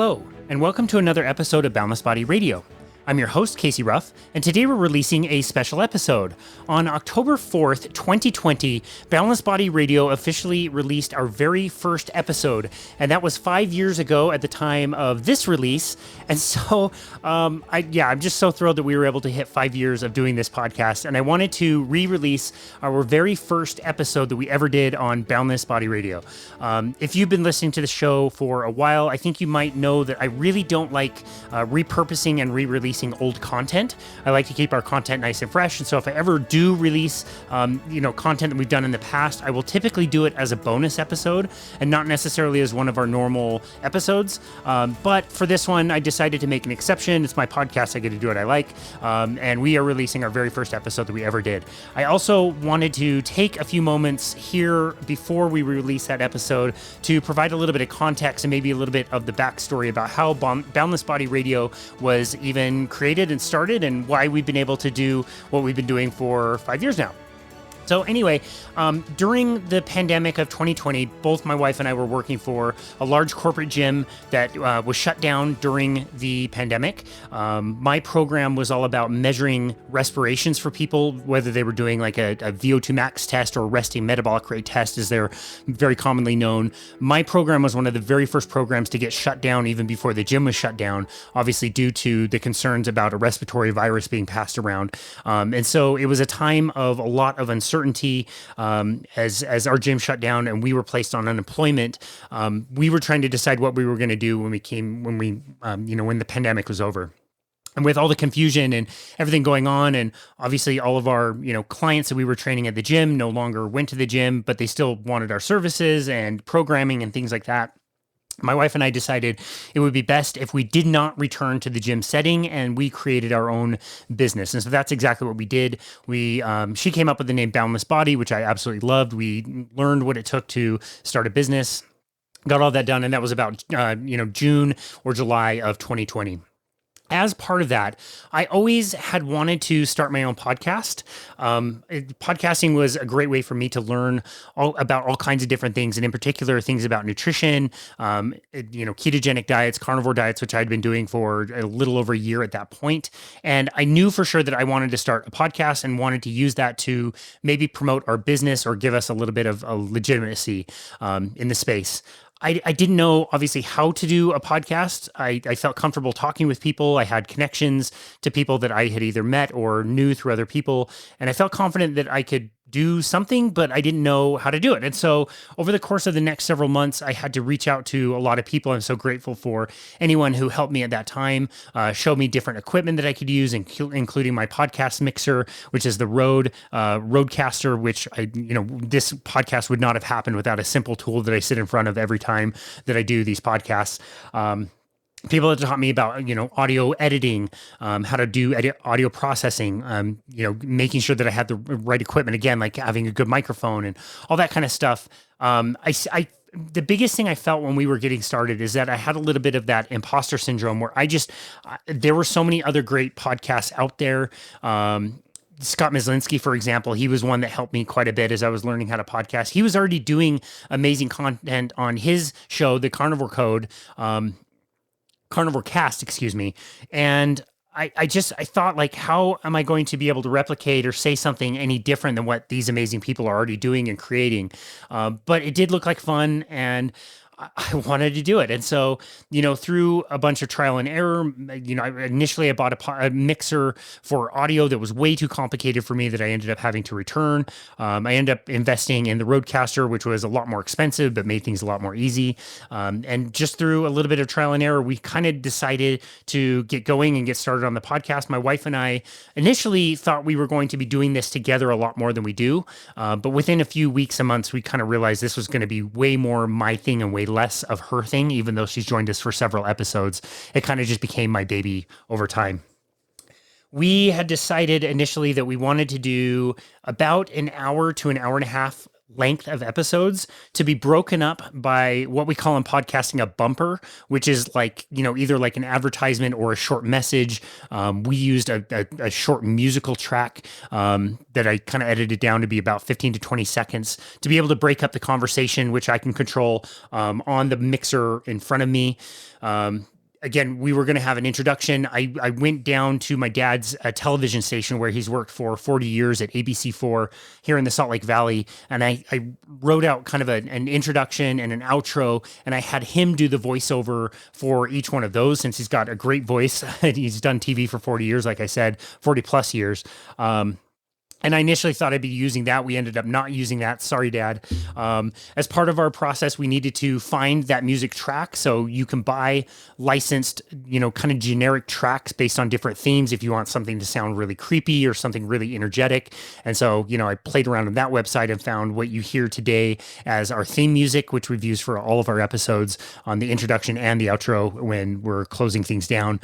Hello, and welcome to another episode of Boundless Body Radio. I'm your host, Casey Ruff, and today we're releasing a special episode. On October 4th, 2020, Boundless Body Radio officially released our very first episode, and that was 5 years ago at the time of this release. And so, I'm just so thrilled that we were able to hit 5 years of doing this podcast, and I wanted to re-release our very first episode that we ever did on Boundless Body Radio. If you've been listening to the show for a while, I think you might know that I really don't like repurposing and re-releasing old content. I like to keep our content nice and fresh, and so if I ever do release content that we've done in the past, I will typically do it as a bonus episode and not necessarily as one of our normal episodes. But for this one, I decided to make an exception. It's my podcast. I get to do what I like, and we are releasing our very first episode that we ever did. I also wanted to take a few moments here before we release that episode to provide a little bit of context and maybe a little bit of the backstory about how Boundless Body Radio was even created and started and why we've been able to do what we've been doing for 5 years now. So anyway, during the pandemic of 2020, both my wife and I were working for a large corporate gym that was shut down during the pandemic. My program was all about measuring respirations for people, whether they were doing like a VO2 max test or a resting metabolic rate test, as they're very commonly known. My program was one of the very first programs to get shut down even before the gym was shut down, obviously due to the concerns about a respiratory virus being passed around. And so it was a time of a lot of uncertainty as our gym shut down and we were placed on unemployment. We were trying to decide what we were going to do when the pandemic was over. And with all the confusion and everything going on, and obviously all of our, clients that we were training at the gym no longer went to the gym, but they still wanted our services and programming and things like that. My wife and I decided it would be best if we did not return to the gym setting, and we created our own business. And so that's exactly what we did. She came up with the name Boundless Body, which I absolutely loved. We learned what it took to start a business, got all that done, and that was about June or July of 2020. As part of that, I always had wanted to start my own podcast. Podcasting was a great way for me to learn about all kinds of different things, and in particular, things about nutrition, ketogenic diets, carnivore diets, which I'd been doing for a little over a year at that point. And I knew for sure that I wanted to start a podcast and wanted to use that to maybe promote our business or give us a little bit of a legitimacy in the space. I didn't know, obviously, how to do a podcast. I felt comfortable talking with people. I had connections to people that I had either met or knew through other people. And I felt confident that I could do something, but I didn't know how to do it. And so over the course of the next several months, I had to reach out to a lot of people. I'm so grateful for anyone who helped me at that time, showed me different equipment that I could use, including my podcast mixer, which is the Rodecaster, which this podcast would not have happened without a simple tool that I sit in front of every time that I do these podcasts. People have taught me about, audio editing, how to do audio processing, making sure that I had the right equipment, again, like having a good microphone and all that kind of stuff. The biggest thing I felt when we were getting started is that I had a little bit of that imposter syndrome where there were so many other great podcasts out there. Scott Mislinski, for example, he was one that helped me quite a bit as I was learning how to podcast. He was already doing amazing content on his show, The Carnivore Cast, excuse me. And I thought, like, how am I going to be able to replicate or say something any different than what these amazing people are already doing and creating? But it did look like fun, and I wanted to do it. And so, through a bunch of trial and error, initially I bought a mixer for audio that was way too complicated for me that I ended up having to return. I ended up investing in the Rodecaster, which was a lot more expensive, but made things a lot more easy. And just through a little bit of trial and error, we kind of decided to get going and get started on the podcast. My wife and I initially thought we were going to be doing this together a lot more than we do. But within a few weeks and months, we kind of realized this was going to be way more my thing and way less of her thing, even though she's joined us for several episodes. It kind of just became my baby over time. We had decided initially that we wanted to do about an hour to an hour and a half length of episodes to be broken up by what we call in podcasting a bumper, which is like, either like an advertisement or a short message. We used a short musical track that I kind of edited down to be about 15 to 20 seconds to be able to break up the conversation, which I can control on the mixer in front of me. Again, we were going to have an introduction. I went down to my dad's television station where he's worked for 40 years at ABC4 here in the Salt Lake Valley. And I wrote out kind of an introduction and an outro, and I had him do the voiceover for each one of those since he's got a great voice. He's done TV for 40 years, like I said, 40 plus years. And I initially thought I'd be using that. We ended up not using that. Sorry, Dad. As part of our process, we needed to find that music track. So you can buy licensed, kind of generic tracks based on different themes if you want something to sound really creepy or something really energetic. And so, I played around on that website and found what you hear today as our theme music, which we've used for all of our episodes on the introduction and the outro when we're closing things down.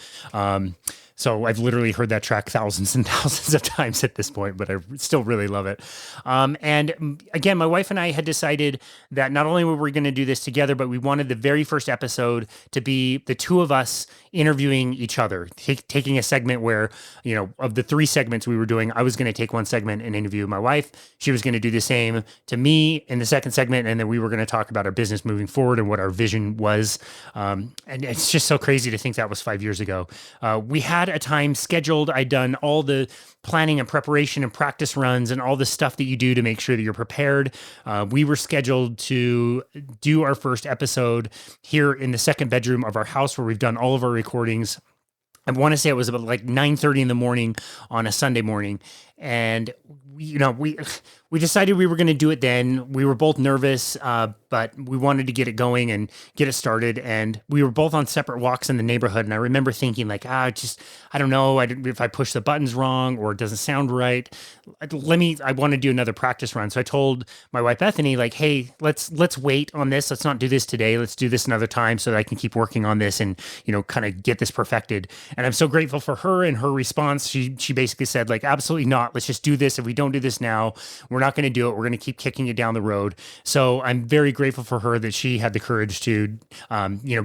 So I've literally heard that track thousands and thousands of times at this point, but I still really love it. And again, my wife and I had decided that not only were we going to do this together, but we wanted the very first episode to be the two of us interviewing each other, taking a segment where, of the 3 segments we were doing, I was going to take one segment and interview my wife. She was going to do the same to me in the second segment. And then we were going to talk about our business moving forward and what our vision was. And it's just so crazy to think that was 5 years ago. We had a time scheduled. I'd done all the planning and preparation and practice runs and all the stuff that you do to make sure that you're prepared. We were scheduled to do our first episode here in the second bedroom of our house where we've done all of our recordings. I want to say it was about like 9:30 in the morning on a Sunday morning. And, we decided we were going to do it then. We were both nervous, but we wanted to get it going and get it started. And we were both on separate walks in the neighborhood. And I remember thinking like, I don't know if I push the buttons wrong or it doesn't sound right. I want to do another practice run. So I told my wife, Bethany, like, hey, let's wait on this. Let's not do this today. Let's do this another time so that I can keep working on this and, kind of get this perfected. And I'm so grateful for her and her response. She basically said like, absolutely not. Let's just do this. If we don't do this now, we're not going to do it. We're going to keep kicking it down the road. So I'm very grateful for her that she had the courage to,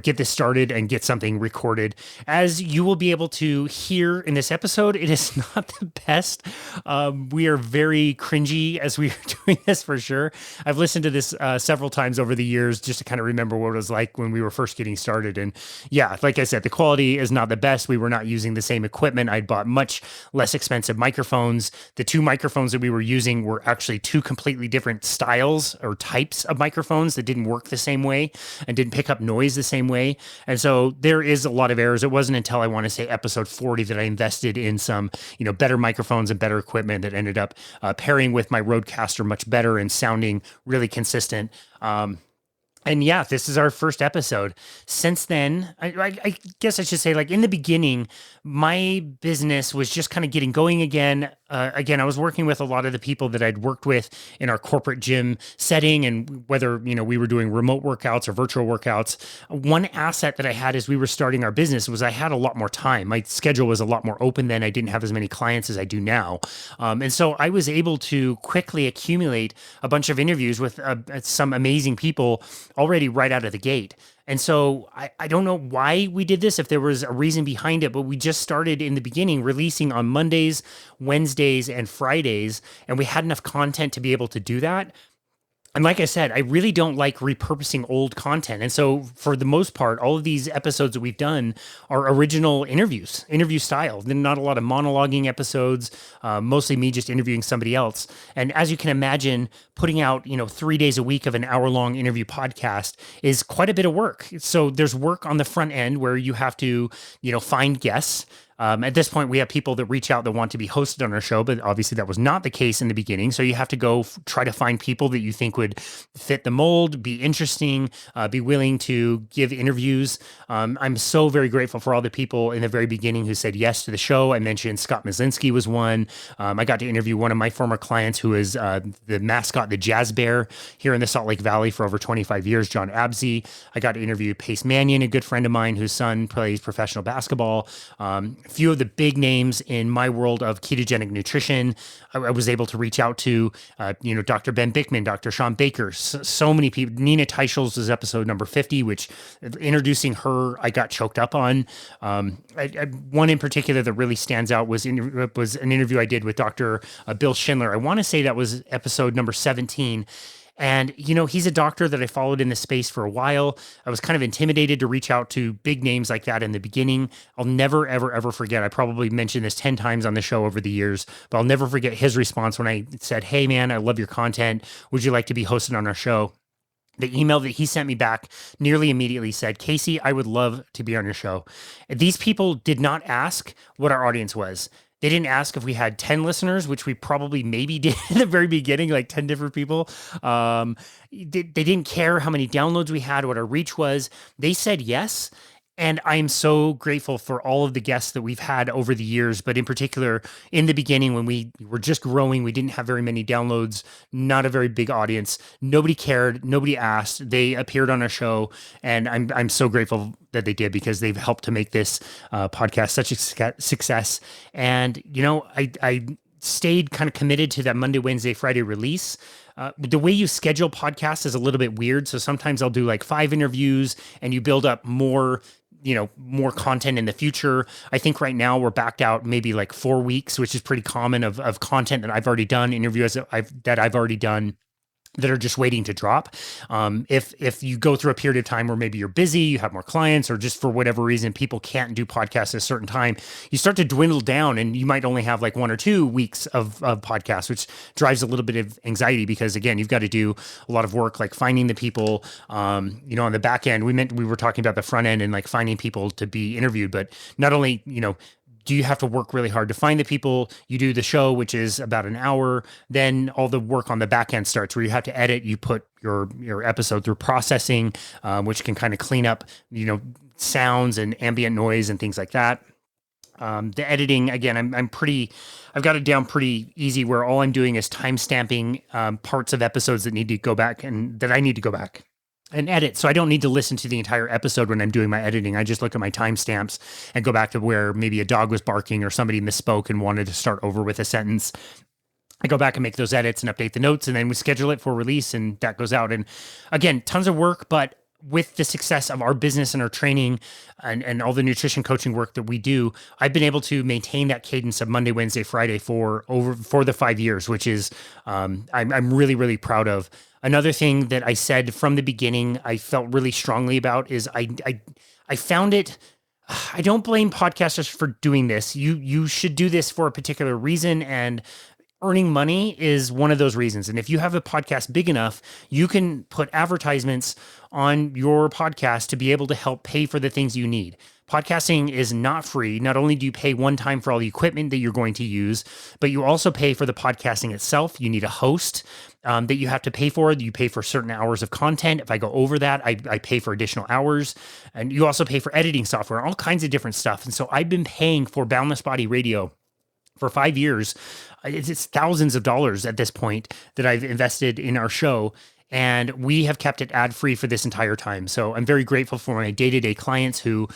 get this started and get something recorded. As you will be able to hear in this episode, it is not the best. We are very cringy as we are doing this for sure. I've listened to this several times over the years just to kind of remember what it was like when we were first getting started. And yeah, like I said, the quality is not the best. We were not using the same equipment. I'd bought much less expensive microphones. The 2 microphones that we were using were actually 2 completely different styles or types of microphones that didn't work the same way and didn't pick up noise the same way. And so there is a lot of errors. It wasn't until I want to say episode 40 that I invested in some, better microphones and better equipment that ended up pairing with my Rodecaster much better and sounding really consistent. And yeah, this is our first episode. Since then, I guess I should say, like in the beginning, my business was just kind of getting going again. I was working with a lot of the people that I'd worked with in our corporate gym setting, and whether, we were doing remote workouts or virtual workouts. One asset that I had as we were starting our business was I had a lot more time. My schedule was a lot more open then. I didn't have as many clients as I do now. And so I was able to quickly accumulate a bunch of interviews with some amazing people already right out of the gate. And so I don't know why we did this, if there was a reason behind it, but we just started in the beginning releasing on Mondays, Wednesdays, and Fridays, and we had enough content to be able to do that. And like I said, I really don't like repurposing old content. And so for the most part, all of these episodes that we've done are original interview style. They're not a lot of monologuing episodes, mostly me just interviewing somebody else. And as you can imagine, putting out, 3 days a week of an hour-long interview podcast is quite a bit of work. So there's work on the front end where you have to, find guests. At this point, we have people that reach out that want to be hosted on our show, but obviously that was not the case in the beginning. So you have to go try to find people that you think would fit the mold, be interesting, be willing to give interviews. I'm so very grateful for all the people in the very beginning who said yes to the show. I mentioned Scott Mislinski was one. I got to interview one of my former clients who is the mascot, the Jazz Bear, here in the Salt Lake Valley for over 25 years, John Absey. I got to interview Pace Mannion, a good friend of mine whose son plays professional basketball. few of the big names in my world of ketogenic nutrition. I was able to reach out to, Dr. Ben Bickman, Dr. Sean Baker, so many people. Nina Teicholz was episode number 50, which introducing her, I got choked up on. One in particular that really stands out was an interview I did with Dr. Bill Schindler. I want to say that was episode number 17. And, he's a doctor that I followed in the space for a while. I was kind of intimidated to reach out to big names like that in the beginning. I'll never, ever, ever forget. I probably mentioned this 10 times on the show over the years, but I'll never forget his response when I said, "Hey man, I love your content. Would you like to be hosted on our show?" The email that he sent me back nearly immediately said, "Casey, I would love to be on your show." These people did not ask what our audience was. They didn't ask if we had 10 listeners, which we probably maybe did in the very beginning, like 10 different people. They didn't care how many downloads we had, what our reach was. They said yes. And I am so grateful for all of the guests that we've had over the years, but in particular, in the beginning, when we were just growing, we didn't have very many downloads, not a very big audience. Nobody cared. Nobody asked. They appeared on our show, and I'm so grateful that they did, because they've helped to make this podcast such a success. And, I stayed kind of committed to that Monday, Wednesday, Friday release. The way you schedule podcasts is a little bit weird. So sometimes I'll do like 5 interviews and you build up more content in the future. I think right now we're backed out maybe like 4 weeks, which is pretty common of content that I've already done, interviews that I've already done, that are just waiting to drop. If you go through a period of time where maybe you're busy, you have more clients, or just for whatever reason, people can't do podcasts at a certain time, you start to dwindle down and you might only have like 1 or 2 weeks of podcasts, which drives a little bit of anxiety, because again, you've got to do a lot of work, like finding the people, on the back end. We were talking about the front end and like finding people to be interviewed, but not only, do you have to work really hard to find the people? You do the show, which is about an hour. Then all the work on the back end starts, where you have to edit. You put your episode through processing, which can kind of clean up, sounds and ambient noise and things like that. The editing, again, I've got it down pretty easy, where all I'm doing is time stamping parts of episodes that need to go back and that I need to go back and edit. So I don't need to listen to the entire episode when I'm doing my editing. I just look at my timestamps and go back to where maybe a dog was barking or somebody misspoke and wanted to start over with a sentence. I go back and make those edits and update the notes, and then we schedule it for release, and that goes out. And again, tons of work, but with the success of our business and our training and all the nutrition coaching work that we do, I've been able to maintain that cadence of Monday, Wednesday, Friday for the 5 years, which is I'm really, really proud of. Another thing that I said from the beginning, I felt really strongly about, is I found it. I don't blame podcasters for doing this. You should do this for a particular reason, and earning money is one of those reasons. And if you have a podcast big enough, you can put advertisements on your podcast to be able to help pay for the things you need. Podcasting is not free. Not only do you pay one time for all the equipment that you're going to use, but you also pay for the podcasting itself. You need a host that you have to pay for. You pay for certain hours of content. If I go over that, I pay for additional hours. And you also pay for editing software, all kinds of different stuff. And so I've been paying for Boundless Body Radio for 5 years. It's thousands of dollars at this point that I've invested in our show, and we have kept it ad-free for this entire time. So I'm very grateful for my day-to-day clients who,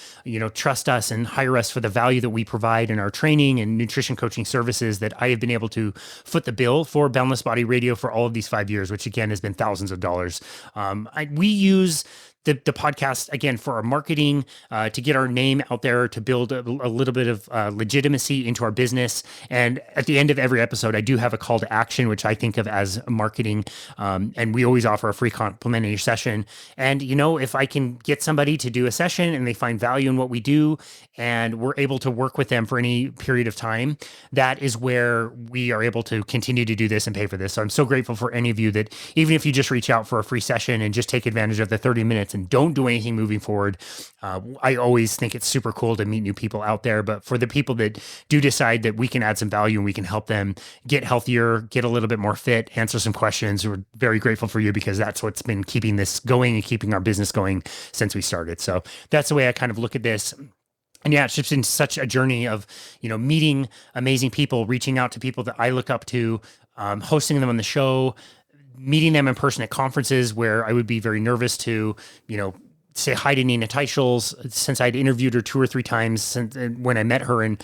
trust us and hire us for the value that we provide in our training and nutrition coaching services, that I have been able to foot the bill for Boundless Body Radio for all of these 5 years, which again has been thousands of dollars. We use the podcast, again, for our marketing, to get our name out there, to build a little bit of legitimacy into our business. And at the end of every episode, I do have a call to action, which I think of as marketing. And we always offer a free complimentary session. And, if I can get somebody to do a session and they find value in what we do, and we're able to work with them for any period of time, that is where we are able to continue to do this and pay for this. So I'm so grateful for any of you that, even if you just reach out for a free session and just take advantage of the 30 minutes and don't do anything moving forward. I always think it's super cool to meet new people out there, but for the people that do decide that we can add some value and we can help them get healthier, get a little bit more fit, answer some questions, we're very grateful for you, because that's what's been keeping this going and keeping our business going since we started. So that's the way I kind of look at this. And yeah, it's just been such a journey of, meeting amazing people, reaching out to people that I look up to, hosting them on the show, meeting them in person at conferences where I would be very nervous to, say hi to Nina Teicholz, since I'd interviewed her 2 or 3 times since when I met her in,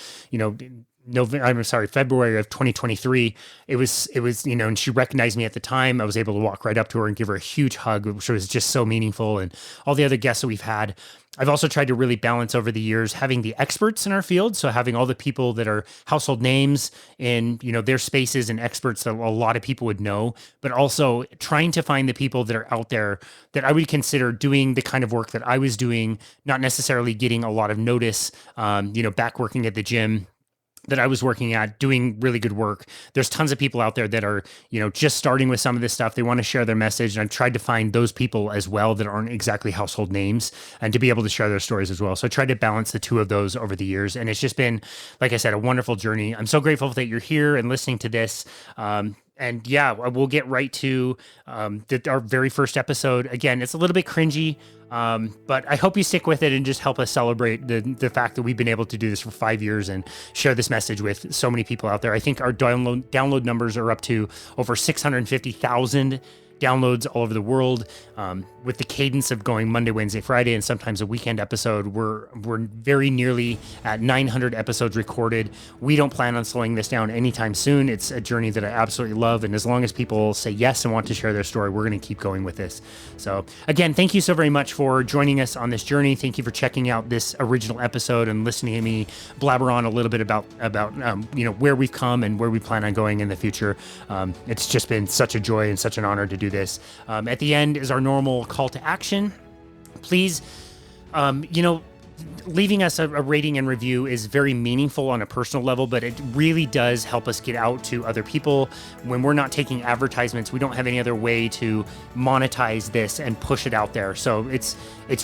February of 2023. It was, and she recognized me at the time. I was able to walk right up to her and give her a huge hug, which was just so meaningful. And all the other guests that we've had. I've also tried to really balance over the years having the experts in our field. So having all the people that are household names in, their spaces and experts that a lot of people would know, but also trying to find the people that are out there that I would consider doing the kind of work that I was doing, not necessarily getting a lot of notice, back working at the gym that I was working at, doing really good work. There's tons of people out there that are, just starting with some of this stuff. They want to share their message. And I've tried to find those people as well that aren't exactly household names and to be able to share their stories as well. So I tried to balance the two of those over the years. And it's just been, like I said, a wonderful journey. I'm so grateful that you're here and listening to this. And yeah, we'll get right to our very first episode. Again, it's a little bit cringy, but I hope you stick with it and just help us celebrate the fact that we've been able to do this for 5 years and share this message with so many people out there. I think our download numbers are up to over 650,000 downloads all over the world. With the cadence of going Monday, Wednesday, Friday, and sometimes a weekend episode, we're very nearly at 900 episodes recorded. We don't plan on slowing this down anytime soon. It's a journey that I absolutely love. And as long as people say yes and want to share their story, we're going to keep going with this. So again, thank you so very much for joining us on this journey. Thank you for checking out this original episode and listening to me blabber on a little bit about where we've come and where we plan on going in the future. It's just been such a joy and such an honor to do this. At the end is our normal call to action. Please, leaving us a rating and review is very meaningful on a personal level, but it really does help us get out to other people. When we're not taking advertisements, we don't have any other way to monetize this and push it out there. So it's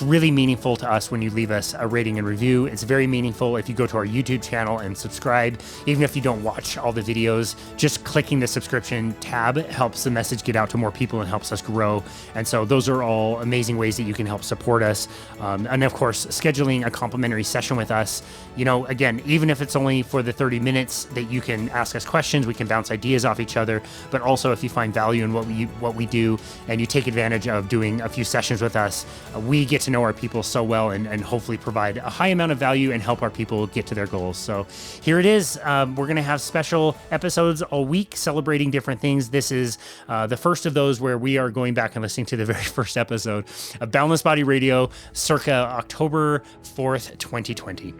really meaningful to us when you leave us a rating and review. It's very meaningful if you go to our YouTube channel and subscribe. Even if you don't watch all the videos, just clicking the subscription tab helps the message get out to more people and helps us grow. And so those are all amazing ways that you can help support us. And of course, scheduling a complimentary session with us. Again, even if it's only for the 30 minutes that you can ask us questions, we can bounce ideas off each other. But also if you find value in what we do and you take advantage of doing a few sessions with us, we get to know our people so well and hopefully provide a high amount of value and help our people get to their goals. So here it is. We're going to have special episodes all week celebrating different things. This is the first of those where we are going back and listening to the very first episode of Boundless Body Radio circa October 4th, 2020.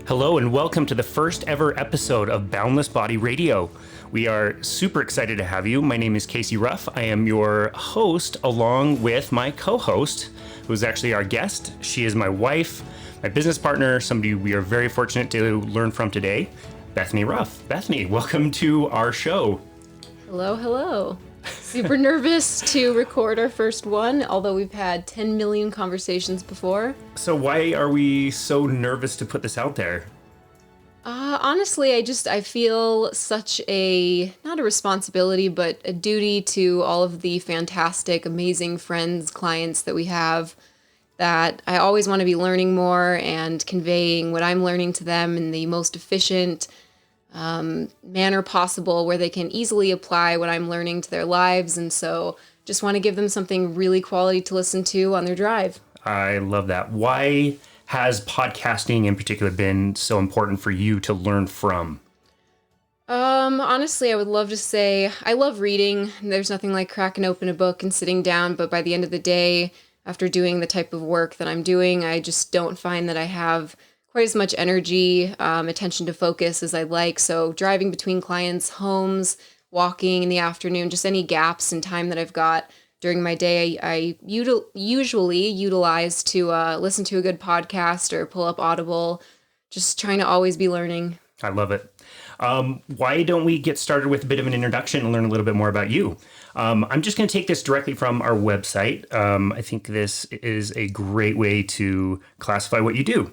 Hello and welcome to the first ever episode of Boundless Body Radio. We are super excited to have you. My name is Casey Ruff. I am your host along with my co-host, who is actually our guest. She is my wife, my business partner, somebody we are very fortunate to learn from today, Bethany Ruff. Bethany, welcome to our show. Hello. Super nervous to record our first one, although we've had 10 million conversations before. So why are we so nervous to put this out there? Honestly, I feel such not a responsibility, but a duty to all of the fantastic, amazing friends, clients that we have, that I always want to be learning more and conveying what I'm learning to them in the most efficient manner possible, where they can easily apply what I'm learning to their lives. And so just want to give them something really quality to listen to on their drive. I love that. Why has podcasting in particular been so important for you to learn from? Honestly, I would love to say I love reading. There's nothing like cracking open a book and sitting down, but by the end of the day, after doing the type of work that I'm doing, I just don't find that I have quite as much energy, attention to focus as I'd like. So driving between clients' homes, walking in the afternoon, just any gaps in time that I've got during my day, I usually utilize to listen to a good podcast or pull up Audible, just trying to always be learning. I love it. Why don't we get started with a bit of an introduction and learn a little bit more about you? I'm just going to take this directly from our website. I think this is a great way to classify what you do.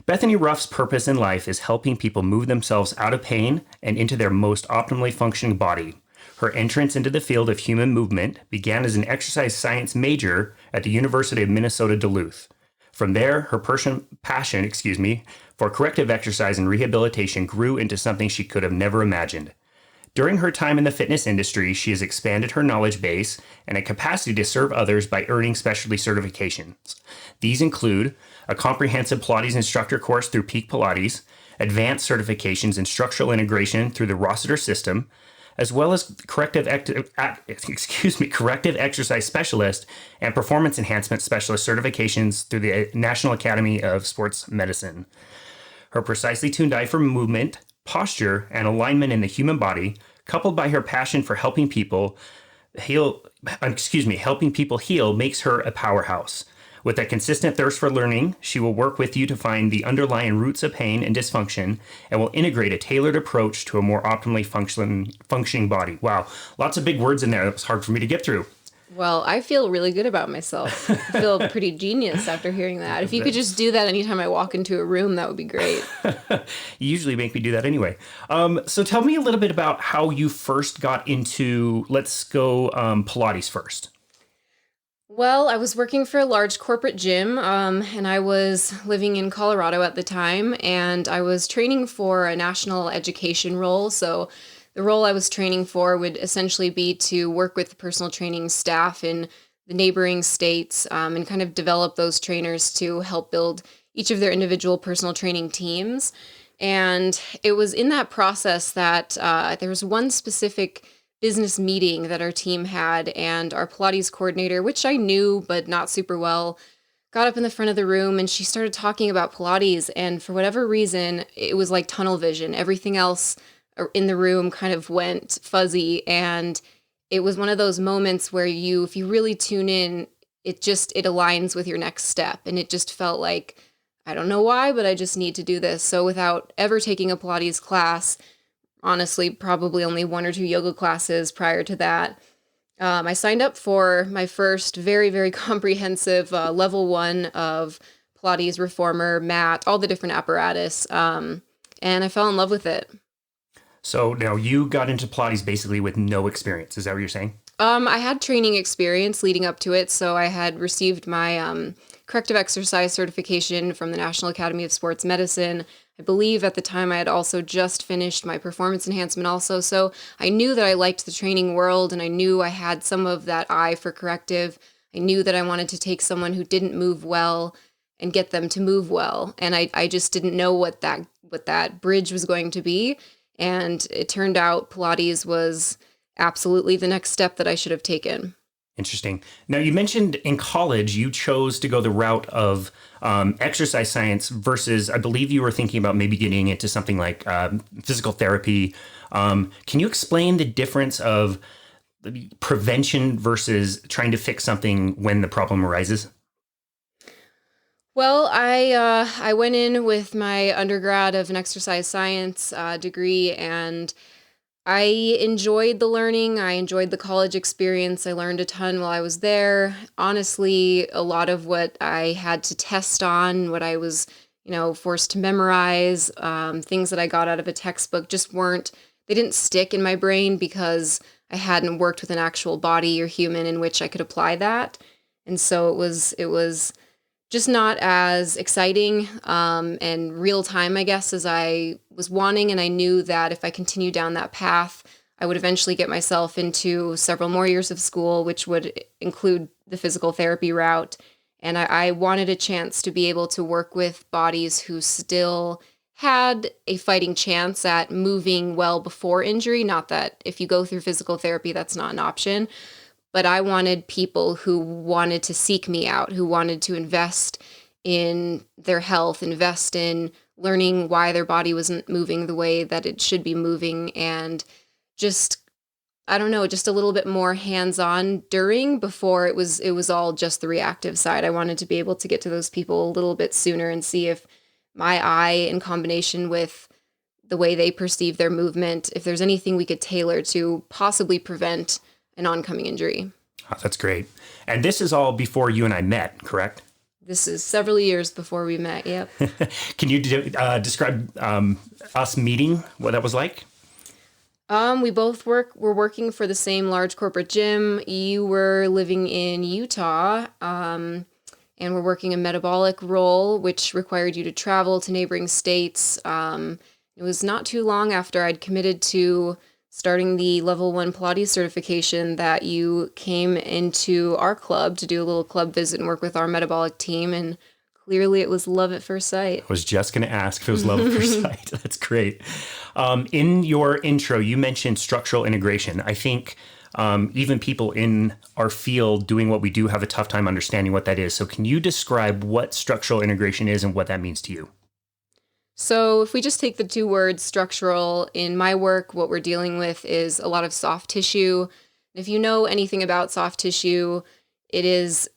Bethany Ruff's purpose in life is helping people move themselves out of pain and into their most optimally functioning body. Her entrance into the field of human movement began as an exercise science major at the University of Minnesota Duluth. From there, her passion for corrective exercise and rehabilitation grew into something she could have never imagined. During her time in the fitness industry, she has expanded her knowledge base and a capacity to serve others by earning specialty certifications. These include a comprehensive Pilates instructor course through Peak Pilates, advanced certifications in structural integration through the Rossiter system, as well as corrective exercise specialist and performance enhancement specialist certifications through the National Academy of Sports Medicine. Her precisely tuned eye for movement, posture, and alignment in the human body, coupled by her passion for helping people heal, makes her a powerhouse. With a consistent thirst for learning, she will work with you to find the underlying roots of pain and dysfunction and will integrate a tailored approach to a more optimally functioning body. Wow, lots of big words in there. It was hard for me to get through. Well, I feel really good about myself. I feel pretty genius after hearing that. If you could just do that anytime I walk into a room, that would be great. You usually make me do that anyway. So tell me a little bit about how you first got into, Pilates first. Well, I was working for a large corporate gym, and I was living in Colorado at the time, and I was training for a national education role. So the role I was training for would essentially be to work with the personal training staff in the neighboring states, and kind of develop those trainers to help build each of their individual personal training teams. And it was in that process that there was one specific business meeting that our team had, and our Pilates coordinator, which I knew but not super well, got up in the front of the room and she started talking about Pilates, and for whatever reason it was like tunnel vision. Everything else in the room kind of went fuzzy, and it was one of those moments where if you really tune in, it aligns with your next step, and it just felt like, I don't know why, but I just need to do this. So without ever taking a Pilates class, honestly, probably only 1 or 2 yoga classes prior to that, I signed up for my first very, very comprehensive level 1 of Pilates, reformer, mat, all the different apparatus, and I fell in love with it. So now you got into Pilates basically with no experience. Is that what you're saying? I had training experience leading up to it, so I had received my corrective exercise certification from the National Academy of Sports Medicine. I believe at the time I had also just finished my performance enhancement also, so I knew that I liked the training world, and I knew I had some of that eye for corrective. I knew that I wanted to take someone who didn't move well and get them to move well, and I just didn't know what that bridge was going to be, and it turned out Pilates was absolutely the next step that I should have taken. Interesting. Now, you mentioned in college you chose to go the route of exercise science versus, I believe you were thinking about maybe getting into something like physical therapy. Can you explain the difference of prevention versus trying to fix something when the problem arises? Well, I went in with my undergrad of an exercise science degree, and I enjoyed the learning. I enjoyed the college experience. I learned a ton while I was there. Honestly, a lot of what I had to test on, what I was, forced to memorize, things that I got out of a textbook they didn't stick in my brain because I hadn't worked with an actual body or human in which I could apply that. And so it was just not as exciting and real time, I guess, as I was wanting. And I knew that if I continued down that path, I would eventually get myself into several more years of school, which would include the physical therapy route. And I wanted a chance to be able to work with bodies who still had a fighting chance at moving well before injury. Not that if you go through physical therapy, that's not an option. But I wanted people who wanted to seek me out, who wanted to invest in their health, invest in learning why their body wasn't moving the way that it should be moving, and just, I don't know, just a little bit more hands-on before it was all just the reactive side. I wanted to be able to get to those people a little bit sooner and see if my eye, in combination with the way they perceive their movement, if there's anything we could tailor to possibly prevent an oncoming injury. Oh, that's great. And this is all before you and I met, correct? This is several years before we met, yep. Can you describe us meeting, what that was like? We both were working for the same large corporate gym. You were living in Utah, and we're working a metabolic role, which required you to travel to neighboring states. It was not too long after I'd committed to starting the level 1 Pilates certification that you came into our club to do a little club visit and work with our metabolic team. And clearly it was love at first sight. I was just going to ask if it was love at first sight. That's great. In your intro, you mentioned structural integration. I think even people in our field doing what we do have a tough time understanding what that is. So can you describe what structural integration is and what that means to you? So if we just take the two words structural, in my work, what we're dealing with is a lot of soft tissue. If you know anything about soft tissue, it is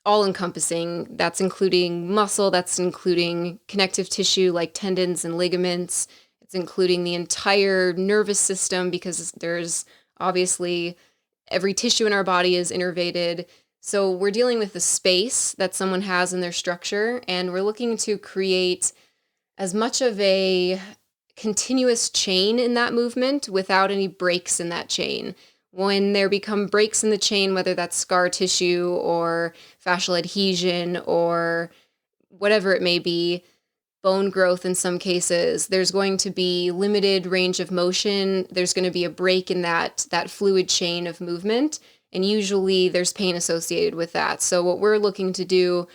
all-encompassing. That's including muscle, that's including connective tissue like tendons and ligaments. It's including the entire nervous system because there's obviously every tissue in our body is innervated. So we're dealing with the space that someone has in their structure, and we're looking to create as much of a continuous chain in that movement without any breaks in that chain. When there become breaks in the chain, whether that's scar tissue or fascial adhesion or whatever it may be, bone growth in some cases, there's going to be limited range of motion. There's going to be a break in that fluid chain of movement, and usually there's pain associated with that. So what we're looking to do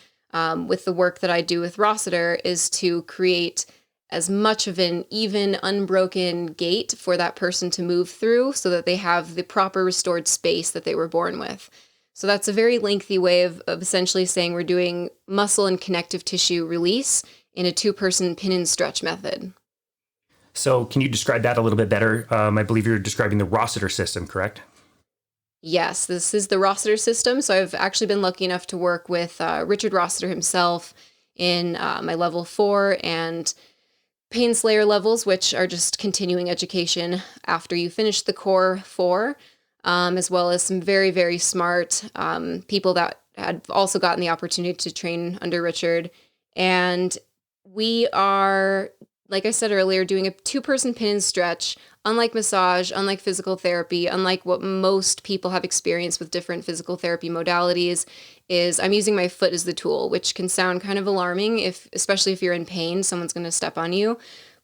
with the work that I do with Rossiter is to create as much of an even, unbroken gait for that person to move through so that they have the proper restored space that they were born with. So that's a very lengthy way of essentially saying we're doing muscle and connective tissue release in a 2-person pin and stretch method. So can you describe that a little bit better? I believe you're describing the Rossiter system, correct? Yes, this is the Rossiter system. So I've actually been lucky enough to work with Richard Rossiter himself in my level 4 and Pain Slayer levels, which are just continuing education after you finish the core 4, as well as some very, very smart people that had also gotten the opportunity to train under Richard. And we are, like I said earlier, doing a 2-person pin and stretch. Unlike massage, unlike physical therapy, unlike what most people have experienced with different physical therapy modalities, is I'm using my foot as the tool, which can sound kind of alarming, especially if you're in pain, someone's going to step on you.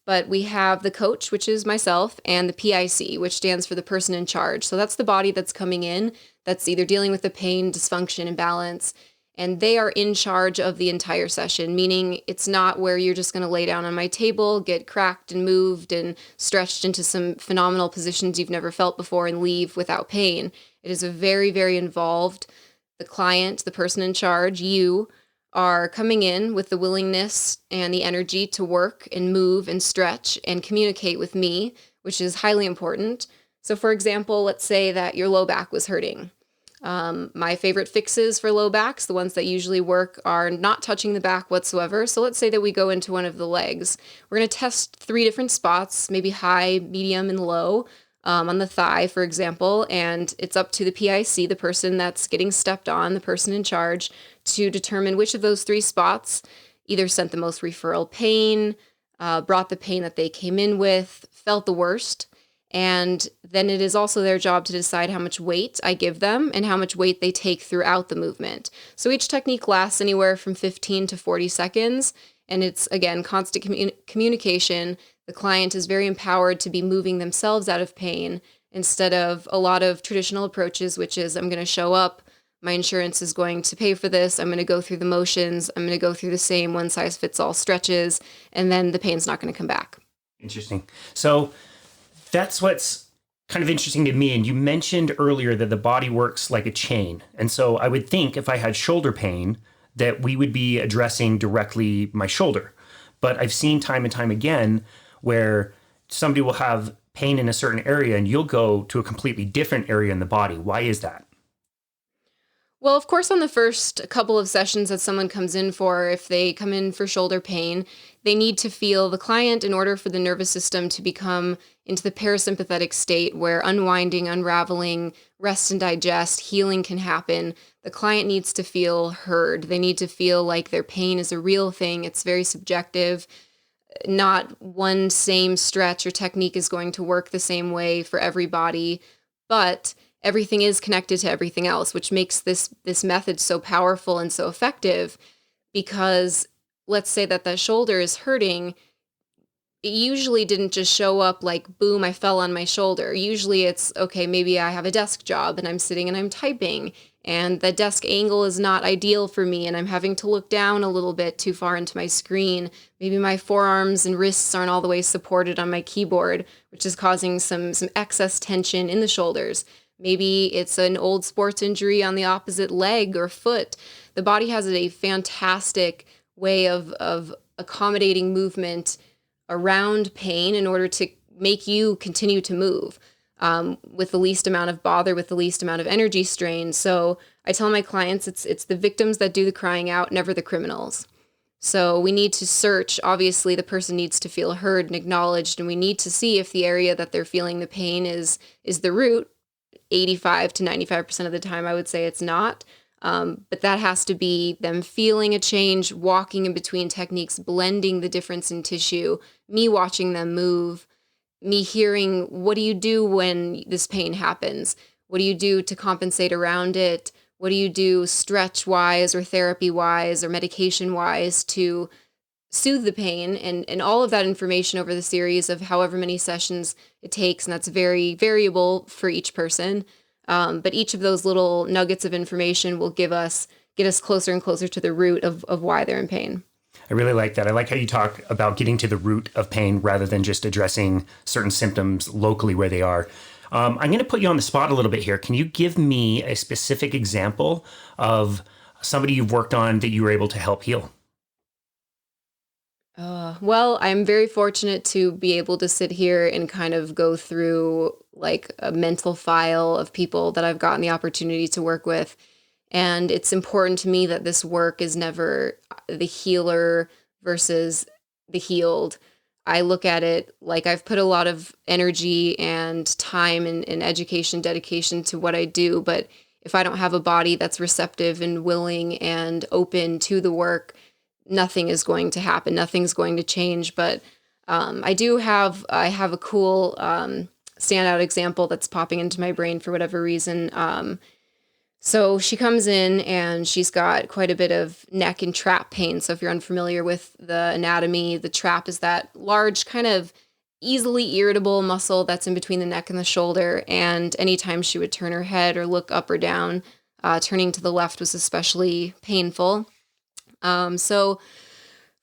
But we have the coach, which is myself, and the PIC, which stands for the person in charge. So that's the body that's coming in, that's either dealing with the pain, dysfunction, imbalance, and they are in charge of the entire session, meaning it's not where you're just going to lay down on my table, get cracked and moved and stretched into some phenomenal positions you've never felt before and leave without pain. It is a very, very involved. The client, the person in charge, you are coming in with the willingness and the energy to work and move and stretch and communicate with me, which is highly important. So for example, let's say that your low back was hurting. My favorite fixes for low backs, the ones that usually work, are not touching the back whatsoever. So let's say that we go into one of the legs. We're going to test 3 different spots, maybe high, medium, and low, on the thigh, for example. And it's up to the PIC, the person that's getting stepped on, the person in charge, to determine which of those 3 spots either sent the most referral pain, brought the pain that they came in with, felt the worst. And then it is also their job to decide how much weight I give them and how much weight they take throughout the movement. So each technique lasts anywhere from 15 to 40 seconds. And it's, again, constant communication. The client is very empowered to be moving themselves out of pain instead of a lot of traditional approaches, which is I'm going to show up, my insurance is going to pay for this, I'm going to go through the motions, I'm going to go through the same one-size-fits-all stretches, and then the pain's not going to come back. Interesting. So that's what's kind of interesting to me. And you mentioned earlier that the body works like a chain. And so I would think if I had shoulder pain, that we would be addressing directly my shoulder. But I've seen time and time again where somebody will have pain in a certain area and you'll go to a completely different area in the body. Why is that? Well, of course, on the first couple of sessions that someone comes in for, if they come in for shoulder pain, they need to feel the client in order for the nervous system to become into the parasympathetic state where unwinding, unraveling, rest and digest, healing can happen. The client needs to feel heard. They need to feel like their pain is a real thing. It's very subjective. Not one same stretch or technique is going to work the same way for everybody, but everything is connected to everything else, which makes this method so powerful and so effective. Because let's say that the shoulder is hurting, it usually didn't just show up like, boom, I fell on my shoulder. Usually it's, okay, maybe I have a desk job and I'm sitting and I'm typing, and the desk angle is not ideal for me, and I'm having to look down a little bit too far into my screen. Maybe my forearms and wrists aren't all the way supported on my keyboard, which is causing some excess tension in the shoulders. Maybe it's an old sports injury on the opposite leg or foot. The body has a fantastic way of accommodating movement around pain in order to make you continue to move with the least amount of bother, with the least amount of energy strain. So I tell my clients it's the victims that do the crying out, never the criminals. So we need to search. Obviously, the person needs to feel heard and acknowledged, and we need to see if the area that they're feeling the pain is the root. 85 to 95% of the time, I would say it's not. But that has to be them feeling a change, walking in between techniques, blending the difference in tissue, me watching them move, me hearing, what do you do when this pain happens? What do you do to compensate around it? What do you do stretch-wise or therapy-wise or medication-wise to soothe the pain? And all of that information over the series of however many sessions it takes, and that's very variable for each person. But each of those little nuggets of information will get us closer and closer to the root of why they're in pain. I really like that. I like how you talk about getting to the root of pain rather than just addressing certain symptoms locally where they are. I'm going to put you on the spot a little bit here. Can you give me a specific example of somebody you've worked on that you were able to help heal? Well, I'm very fortunate to be able to sit here and kind of go through like a mental file of people that I've gotten the opportunity to work with. And it's important to me that this work is never the healer versus the healed. I look at it like I've put a lot of energy and time and education, dedication to what I do. But if I don't have a body that's receptive and willing and open to the work, nothing is going to happen. Nothing's going to change. But I have a cool standout example that's popping into my brain for whatever reason. So she comes in and she's got quite a bit of neck and trap pain. So if you're unfamiliar with the anatomy, the trap is that large kind of easily irritable muscle that's in between the neck and the shoulder. And anytime she would turn her head or look up or down, turning to the left was especially painful. So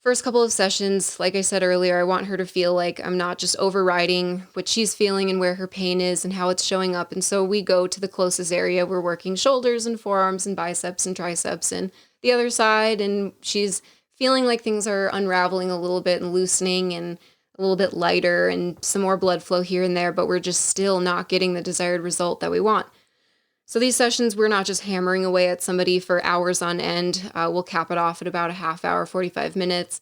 first couple of sessions, like I said earlier, I want her to feel like I'm not just overriding what she's feeling and where her pain is and how it's showing up. And so we go to the closest area. We're working shoulders and forearms and biceps and triceps and the other side. And she's feeling like things are unraveling a little bit and loosening and a little bit lighter and some more blood flow here and there, but we're just still not getting the desired result that we want. So these sessions, we're not just hammering away at somebody for hours on end. We'll cap it off at about a half hour, 45 minutes,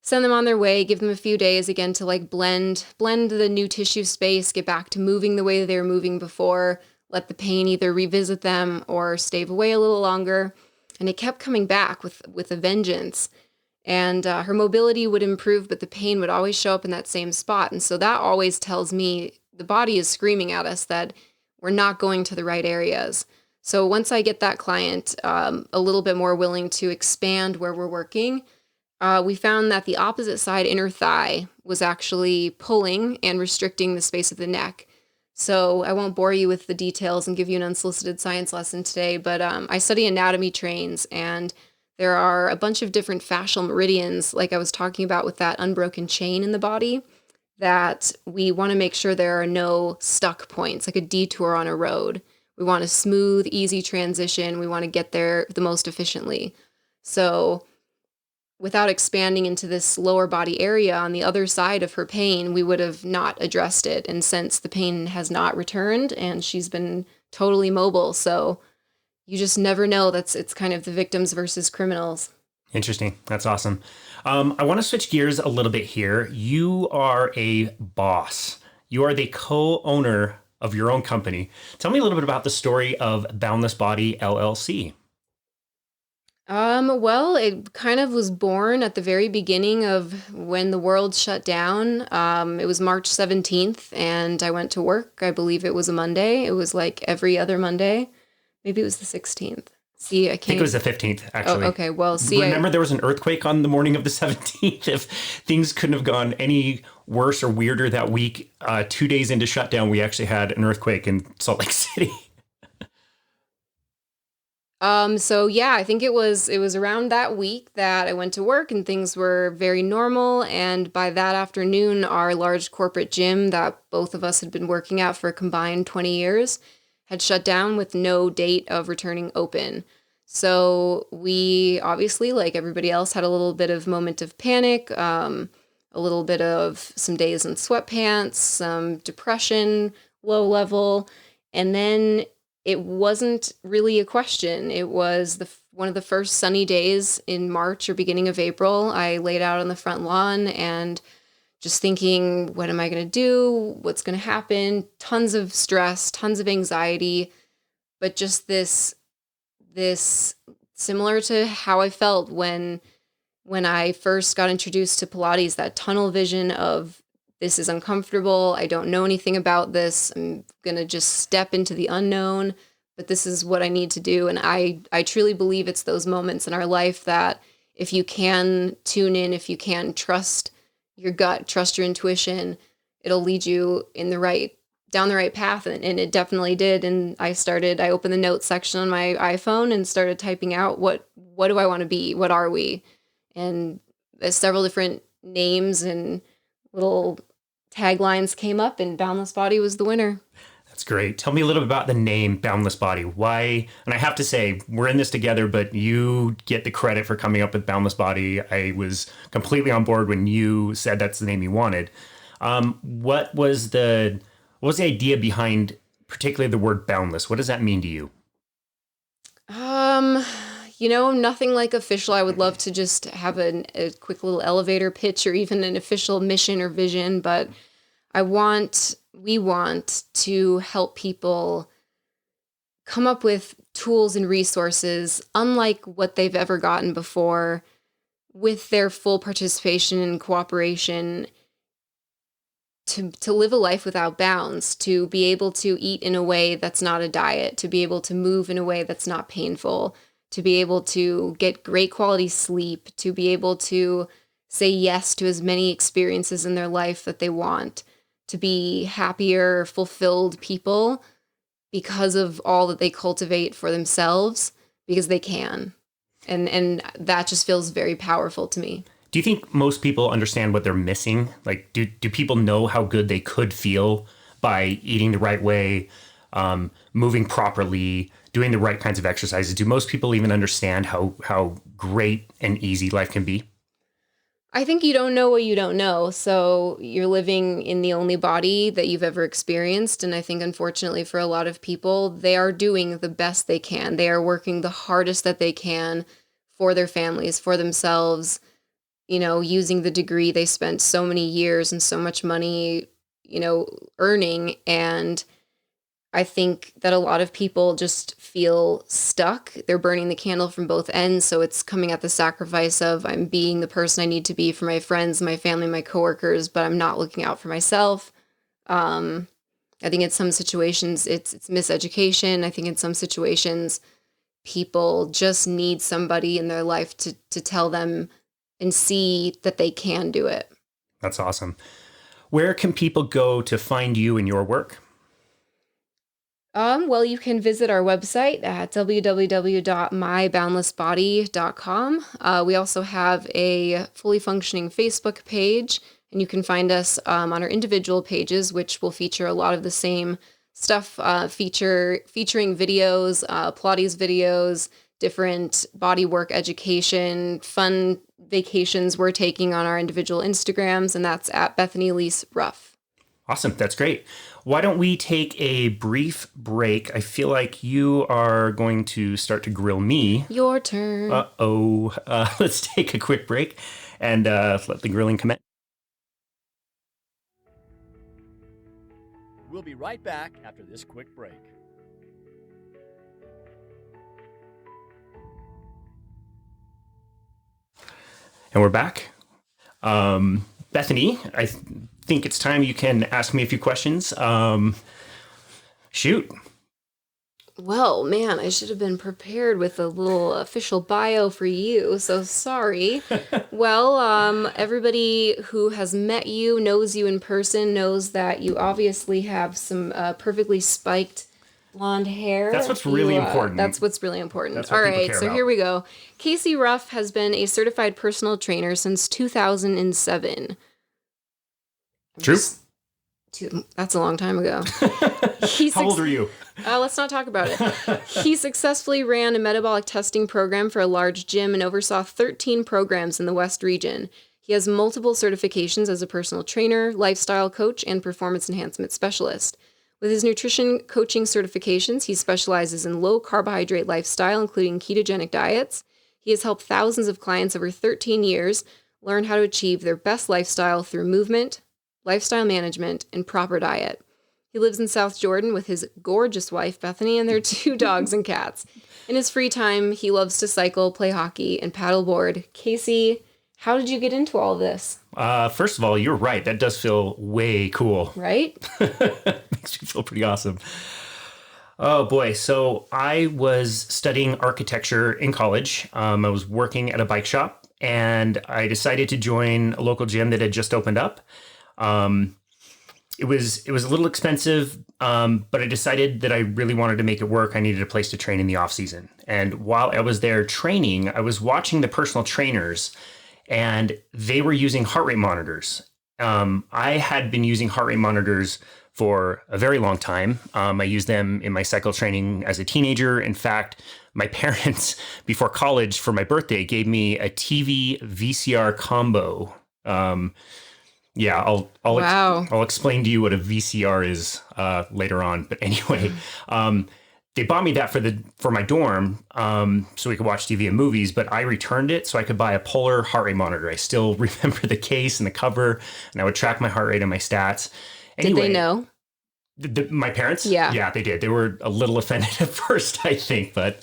send them on their way, give them a few days again to like blend the new tissue space, get back to moving the way they were moving before, let the pain either revisit them or stave away a little longer. And it kept coming back with a vengeance. And her mobility would improve, but the pain would always show up in that same spot. And so that always tells me the body is screaming at us that we're not going to the right areas. So once I get that client a little bit more willing to expand where we're working, we found that the opposite side inner thigh was actually pulling and restricting the space of the neck. So I won't bore you with the details and give you an unsolicited science lesson today, but I study anatomy trains, and there are a bunch of different fascial meridians, like I was talking about with that unbroken chain in the body, that we want to make sure there are no stuck points, like a detour on a road. We want a smooth, easy transition. We want to get there the most efficiently. So without expanding into this lower body area on the other side of her pain, we would have not addressed it. And since the pain has not returned and she's been totally mobile, so you just never know. It's kind of the victims versus criminals. Interesting. That's awesome. I want to switch gears a little bit here. You are a boss. You are the co-owner of your own company. Tell me a little bit about the story of Boundless Body LLC. Well, it kind of was born at the very beginning of when the world shut down. It was March 17th, and I went to work. I believe it was a Monday. It was like every other Monday. Maybe it was the 16th. See, I think it was the 15th, actually. Oh, okay. Well, see, remember there was an earthquake on the morning of the 17th. If things couldn't have gone any worse or weirder that week, 2 days into shutdown, we actually had an earthquake in Salt Lake City. So yeah, I think it was around that week that I went to work and things were very normal. And by that afternoon, our large corporate gym that both of us had been working at for a combined 20 years had shut down with no date of returning open. So we obviously, like everybody else, had a little bit of moment of panic, a little bit of some days in sweatpants, some depression, low level, and then it wasn't really a question. It was one of the first sunny days in March or beginning of April. I laid out on the front lawn and just thinking, what am I going to do? What's going to happen? Tons of stress, tons of anxiety, but just this similar to how I felt when I first got introduced to Pilates, that tunnel vision of this is uncomfortable. I don't know anything about this. I'm going to just step into the unknown, but this is what I need to do. And I truly believe it's those moments in our life that if you can tune in, if you can trust your gut, trust your intuition, it'll lead you down the right path. And it definitely did. And I opened the notes section on my iPhone and started typing out, what do I want to be? What are we? And there's several different names and little taglines came up, and Boundless Body was the winner. That's great. Tell me a little bit about the name Boundless Body. Why? And I have to say, we're in this together, but you get the credit for coming up with Boundless Body. I was completely on board when you said that's the name you wanted. What was the idea behind particularly the word boundless? What does that mean to you? Nothing like official. I would love to just have a quick little elevator pitch or even an official mission or vision, but we want to help people come up with tools and resources unlike what they've ever gotten before, with their full participation and cooperation to live a life without bounds, to be able to eat in a way that's not a diet, to be able to move in a way that's not painful, to be able to get great quality sleep, to be able to say yes to as many experiences in their life that they want, to be happier, fulfilled people because of all that they cultivate for themselves, because they can. And that just feels very powerful to me. Do you think most people understand what they're missing? Like, do people know how good they could feel by eating the right way, moving properly, doing the right kinds of exercises? Do most people even understand how great and easy life can be? I think you don't know what you don't know. So you're living in the only body that you've ever experienced. And I think, unfortunately, for a lot of people, they are doing the best they can. They are working the hardest that they can for their families, for themselves, using the degree they spent so many years and so much money, earning. And I think that a lot of people just feel stuck. They're burning the candle from both ends. So it's coming at the sacrifice of, I'm being the person I need to be for my friends, my family, my coworkers, but I'm not looking out for myself. I think in some situations it's miseducation. I think in some situations people just need somebody in their life to tell them and see that they can do it. That's awesome. Where can people go to find you and your work? Well, you can visit our website at www.myboundlessbody.com. We also have a fully functioning Facebook page, and you can find us on our individual pages, which will feature a lot of the same stuff, featuring videos, Pilates videos, different bodywork education, fun vacations we're taking on our individual Instagrams, and that's at Bethany Elise Ruff. Awesome. That's great. Why don't we take a brief break? I feel like you are going to start to grill me. Your turn. Uh-oh. Let's take a quick break and let the grilling commence. We'll be right back after this quick break. And we're back. Bethany, I think it's time you can ask me a few questions. Shoot. Well, man, I should have been prepared with a little official bio for you, so sorry. Well, everybody who has met you, knows you in person, knows that you obviously have some perfectly spiked blonde hair. That's what's really important. That's what's really important. That's what All people right, care so about. here we go. Casey Ruff has been a certified personal trainer since 2007. True. That's a long time ago. How old are you? Let's not talk about it. He successfully ran a metabolic testing program for a large gym and oversaw 13 programs in the West region. He has multiple certifications as a personal trainer, lifestyle coach, and performance enhancement specialist. With his nutrition coaching certifications, he specializes in low carbohydrate lifestyle, including ketogenic diets. He has helped thousands of clients over 13 years learn how to achieve their best lifestyle through movement, lifestyle management, and proper diet. He lives in South Jordan with his gorgeous wife, Bethany, and their 2 dogs and cats. In his free time, he loves to cycle, play hockey, and paddleboard. Casey, how did you get into all this? First of all, you're right. That does feel way cool. Right? Makes me feel pretty awesome. Oh boy. So I was studying architecture in college. I was working at a bike shop and I decided to join a local gym that had just opened up. It was a little expensive, but I decided that I really wanted to make it work. I needed a place to train in the off season. And while I was there training, I was watching the personal trainers and they were using heart rate monitors. I had been using heart rate monitors for a very long time. I used them in my cycle training as a teenager. In fact, my parents, before college for my birthday, gave me a TV VCR combo. Yeah, I'll explain to you what a VCR is later on. But anyway, they bought me that for my dorm so we could watch TV and movies. But I returned it so I could buy a Polar heart rate monitor. I still remember the case and the cover, and I would track my heart rate and my stats. Anyway, Did they know? My parents? Yeah, they did. They were a little offended at first, I think, but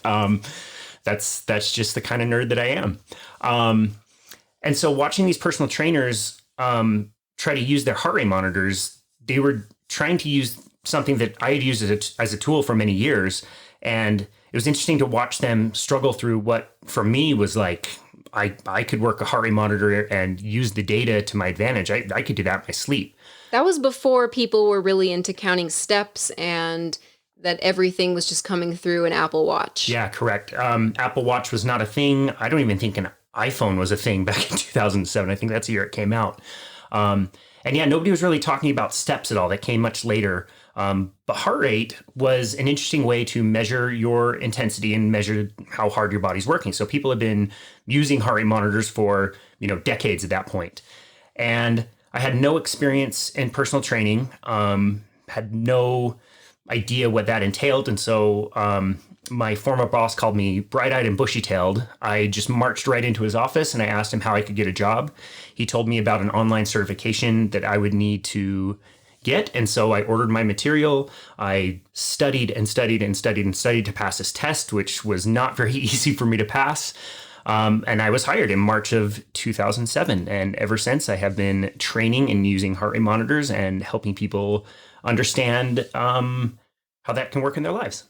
that's just the kind of nerd that I am. And so watching these personal trainers try to use their heart rate monitors, they were trying to use something that I had used as a tool for many years. And it was interesting to watch them struggle through what for me was like, I could work a heart rate monitor and use the data to my advantage. I could do that in my sleep. That was before people were really into counting steps and that everything was just coming through an Apple Watch. Yeah, correct. Apple Watch was not a thing. I don't even think an iPhone was a thing back in 2007. I think that's the year it came out. And yeah, nobody was really talking about steps at all. That came much later. But heart rate was an interesting way to measure your intensity and measure how hard your body's working. So people have been using heart rate monitors for, decades at that point. And I had no experience in personal training, had no idea what that entailed. And so my former boss called me bright-eyed and bushy-tailed. I just marched right into his office and I asked him how I could get a job. He told me about an online certification that I would need to get. And so I ordered my material. I studied and studied and studied and studied to pass this test, which was not very easy for me to pass. And I was hired in March of 2007. And ever since, I have been training and using heart rate monitors and helping people understand how that can work in their lives.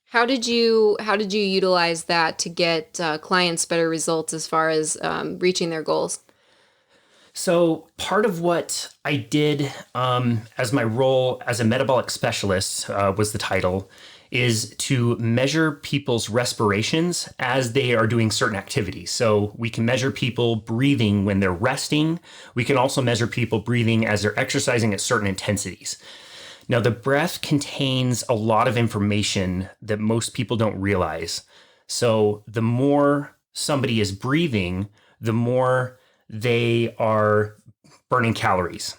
How did you utilize that to get clients better results as far as reaching their goals? So part of what I did as my role as a metabolic specialist was the title, is to measure people's respirations as they are doing certain activities. So we can measure people breathing when they're resting. We can also measure people breathing as they're exercising at certain intensities. Now, the breath contains a lot of information that most people don't realize. So the more somebody is breathing, the more they are burning calories.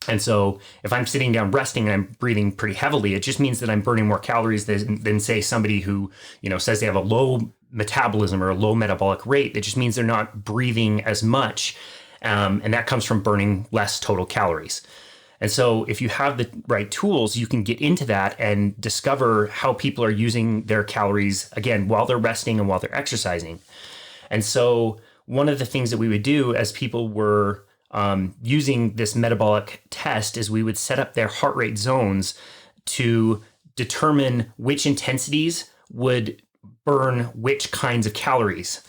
And so if I'm sitting down resting and I'm breathing pretty heavily, it just means that I'm burning more calories than say somebody who, says they have a low metabolism or a low metabolic rate. That just means they're not breathing as much. And that comes from burning less total calories. And so if you have the right tools, you can get into that and discover how people are using their calories, again, while they're resting and while they're exercising. And so one of the things that we would do as people were using this metabolic test is we would set up their heart rate zones to determine which intensities would burn which kinds of calories.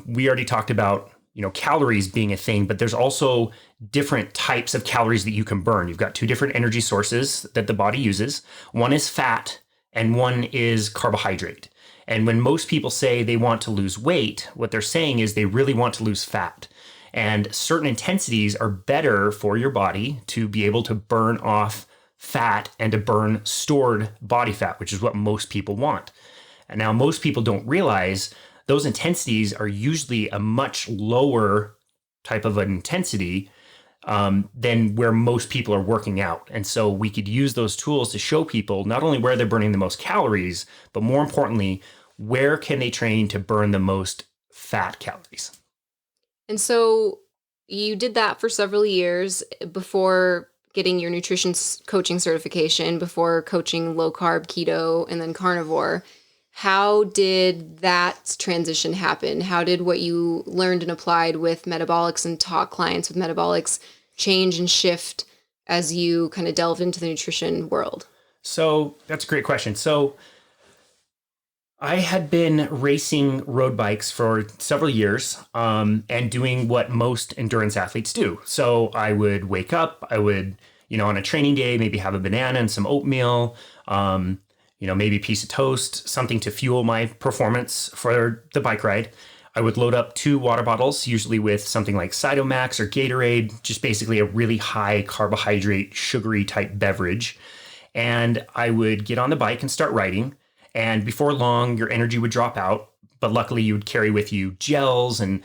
We already talked about calories being a thing, but there's also different types of calories that you can burn. You've got two different energy sources that the body uses. One is fat and one is carbohydrate. And when most people say they want to lose weight, what they're saying is they really want to lose fat. And certain intensities are better for your body to be able to burn off fat and to burn stored body fat, which is what most people want. And now most people don't realize those intensities are usually a much lower type of an intensity than where most people are working out. And so we could use those tools to show people not only where they're burning the most calories, but more importantly, where can they train to burn the most fat calories. And so you did that for several years before getting your nutrition coaching certification, before coaching low carb, keto, and then carnivore. How did that transition happen? How did what you learned and applied with metabolics and taught clients with metabolics change and shift as you kind of delved into the nutrition world? So that's a great question. So I had been racing road bikes for several years and doing what most endurance athletes do. So I would wake up, I would, on a training day, maybe have a banana and some oatmeal, maybe a piece of toast, something to fuel my performance for the bike ride. I would load up 2 water bottles, usually with something like Cytomax or Gatorade, just basically a really high carbohydrate, sugary type beverage. And I would get on the bike and start riding. And before long, your energy would drop out. But luckily, you would carry with you gels and,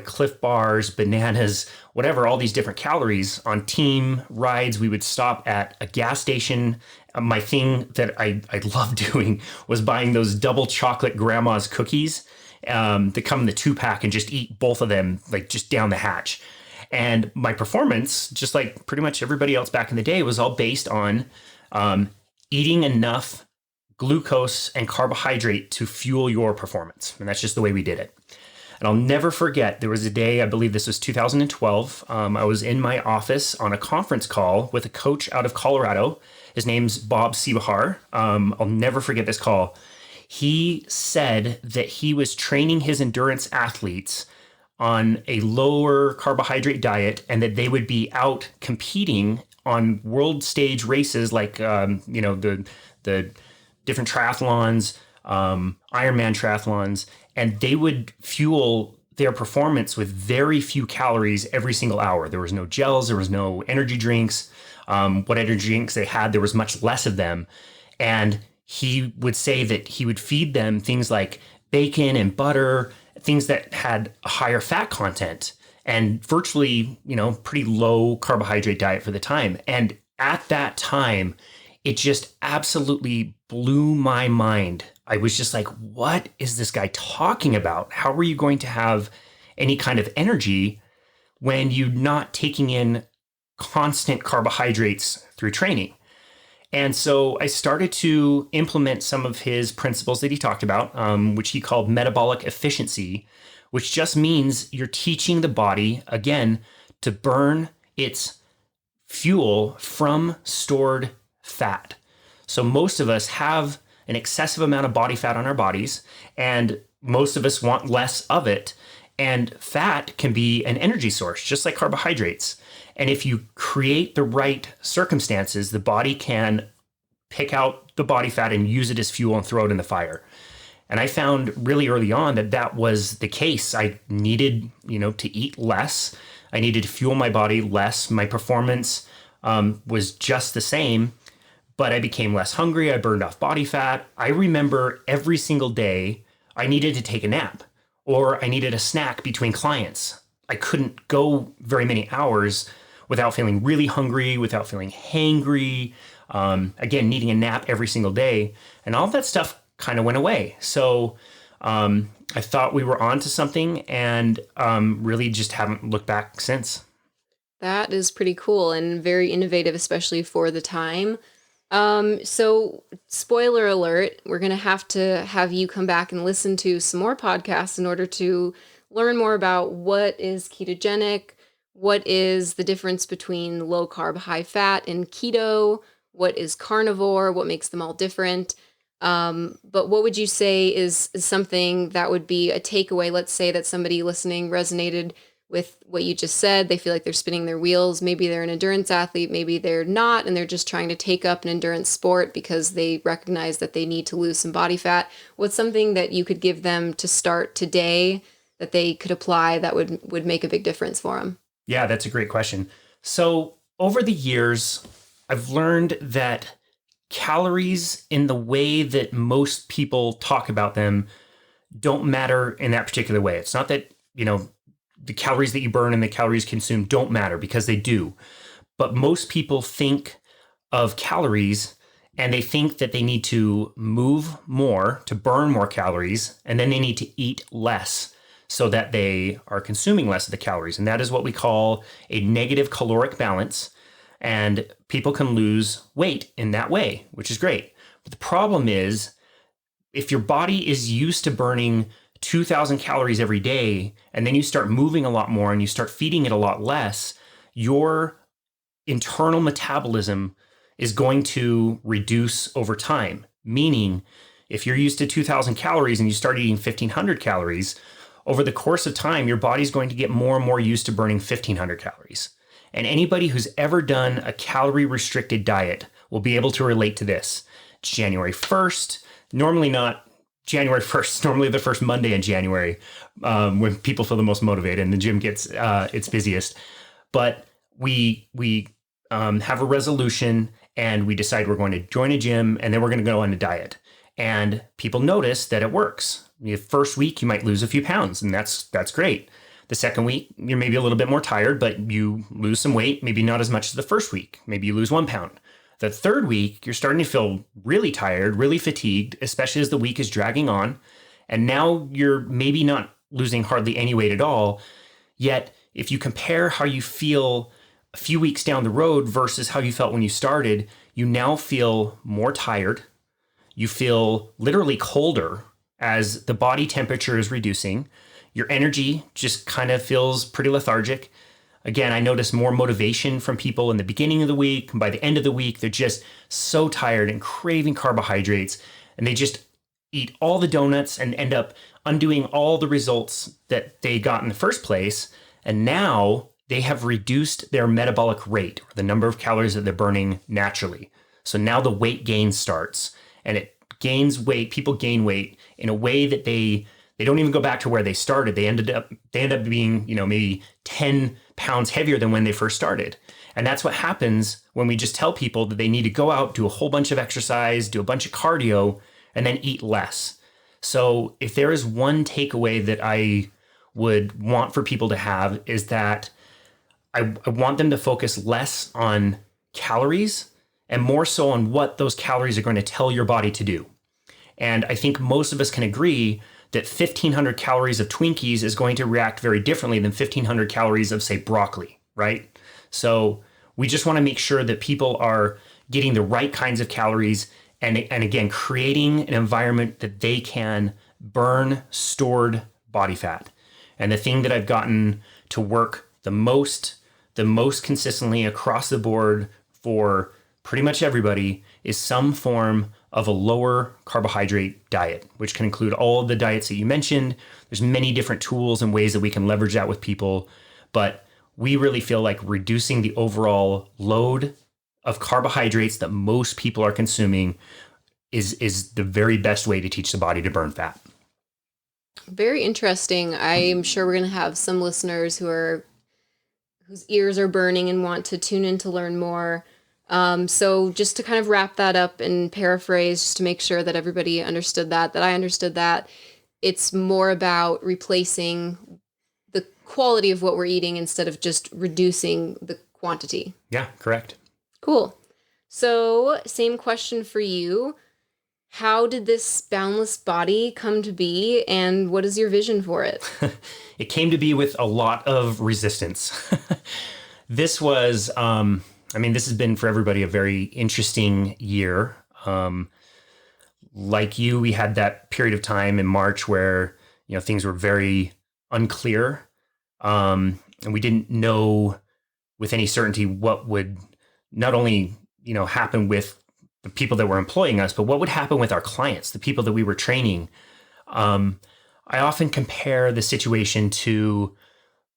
Cliff Bars, bananas, whatever, all these different calories. On team rides, we would stop at a gas station. My thing that I loved doing was buying those double chocolate grandma's cookies that come in the 2-pack and just eat both of them, like just down the hatch. And my performance, just like pretty much everybody else back in the day, was all based on eating enough glucose and carbohydrate to fuel your performance. And that's just the way we did it. And I'll never forget, there was a day, I believe this was 2012, I was in my office on a conference call with a coach out of Colorado. His name's Bob Sibahar. I'll never forget this call. He said that he was training his endurance athletes on a lower carbohydrate diet and that they would be out competing on world stage races like, the different triathlons, Ironman triathlons, and they would fuel their performance with very few calories every single hour. There was no gels, there was no energy drinks. What energy drinks they had, there was much less of them. And he would say that he would feed them things like bacon and butter, things that had a higher fat content and virtually, pretty low carbohydrate diet for the time. And at that time, it just absolutely blew my mind. I was just like, what is this guy talking about? How are you going to have any kind of energy when you're not taking in constant carbohydrates through training? And so I started to implement some of his principles that he talked about, which he called metabolic efficiency, which just means you're teaching the body, again, to burn its fuel from stored fat. So most of us have an excessive amount of body fat on our bodies, and most of us want less of it. And fat can be an energy source, just like carbohydrates. And if you create the right circumstances, the body can pick out the body fat and use it as fuel and throw it in the fire. And I found really early on that that was the case. I needed, to eat less. I needed to fuel my body less. My performance was just the same, but I became less hungry. I burned off body fat. I remember every single day I needed to take a nap or I needed a snack between clients. I couldn't go very many hours without feeling really hungry, without feeling hangry, again, needing a nap every single day. And all that stuff kind of went away. So I thought we were on to something, and really just haven't looked back since. That is pretty cool and very innovative, especially for the time. So spoiler alert, we're going to have you come back and listen to some more podcasts in order to learn more about what is ketogenic, what is the difference between low carb, high fat and keto, what is carnivore, what makes them all different. But what would you say is something that would be a takeaway? Let's say that somebody listening resonated with what you just said. They feel like they're spinning their wheels. Maybe they're an endurance athlete, maybe they're not, and they're just trying to take up an endurance sport because they recognize that they need to lose some body fat. What's something that you could give them to start today that they could apply that would make a big difference for them? Yeah, that's a great question. So over the years, I've learned that calories in the way that most people talk about them don't matter in that particular way. It's not that, the calories that you burn and the calories consumed don't matter, because they do. But most people think of calories and they think that they need to move more to burn more calories, and then they need to eat less so that they are consuming less of the calories. And that is what we call a negative caloric balance. And people can lose weight in that way, which is great. But the problem is, if your body is used to burning 2,000 calories every day, and then you start moving a lot more and you start feeding it a lot less, your internal metabolism is going to reduce over time. Meaning, if you're used to 2,000 calories and you start eating 1,500 calories, over the course of time, your body's going to get more and more used to burning 1,500 calories. And anybody who's ever done a calorie restricted diet will be able to relate to this. It's January 1st, normally not January 1st, normally the first Monday in January, when people feel the most motivated and the gym gets its busiest. But we have a resolution and we decide we're going to join a gym, and then we're going to go on a diet. And people notice that it works. The first week, you might lose a few pounds, and that's great. The second week, you're maybe a little bit more tired, but you lose some weight, maybe not as much as the first week. Maybe you lose 1 pound. The third week, you're starting to feel really tired, really fatigued, especially as the week is dragging on. And now you're maybe not losing hardly any weight at all. Yet, if you compare how you feel a few weeks down the road versus how you felt when you started, you now feel more tired. You feel literally colder as the body temperature is reducing. Your energy just kind of feels pretty lethargic. Again, I notice more motivation from people in the beginning of the week. And by the end of the week, they're just so tired and craving carbohydrates. And they just eat all the donuts and end up undoing all the results that they got in the first place. And now they have reduced their metabolic rate, or the number of calories that they're burning naturally. So now the weight gain starts, and it gains weight. People gain weight in a way that they don't even go back to where they started. They end up being, maybe 10 pounds heavier than when they first started. And that's what happens when we just tell people that they need to go out, do a whole bunch of exercise, do a bunch of cardio, and then eat less. So if there is one takeaway that I would want for people to have, is that I want them to focus less on calories and more so on what those calories are going to tell your body to do. And I think most of us can agree that 1,500 calories of Twinkies is going to react very differently than 1,500 calories of, say, broccoli, right? So we just want to make sure that people are getting the right kinds of calories and again, creating an environment that they can burn stored body fat. And the thing that I've gotten to work the most consistently across the board for pretty much everybody is some form of a lower carbohydrate diet, which can include all of the diets that you mentioned. There's many different tools and ways that we can leverage that with people, but we really feel like reducing the overall load of carbohydrates that most people are consuming is the very best way to teach the body to burn fat. Very interesting. I'm sure we're going to have some listeners whose ears are burning and want to tune in to learn more. So just to kind of wrap that up and paraphrase, just to make sure that everybody understood that I understood that, it's more about replacing the quality of what we're eating instead of just reducing the quantity. Yeah, correct. Cool. So, same question for you. How did this boundless body come to be, and what is your vision for it? It came to be with a lot of resistance. This was, this has been for everybody a very interesting year. Like you, we had that period of time in March where, things were very unclear. And we didn't know with any certainty what would not only, happen with the people that were employing us, but what would happen with our clients, the people that we were training. I often compare the situation to,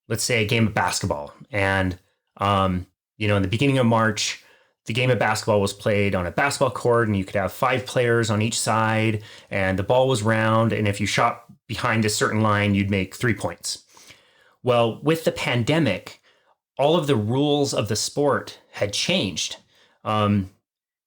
let's say, a game of basketball. And, in the beginning of March, the game of basketball was played on a basketball court, and you could have 5 players on each side, and the ball was round. And if you shot behind a certain line, you'd make 3 points. Well, with the pandemic, all of the rules of the sport had changed.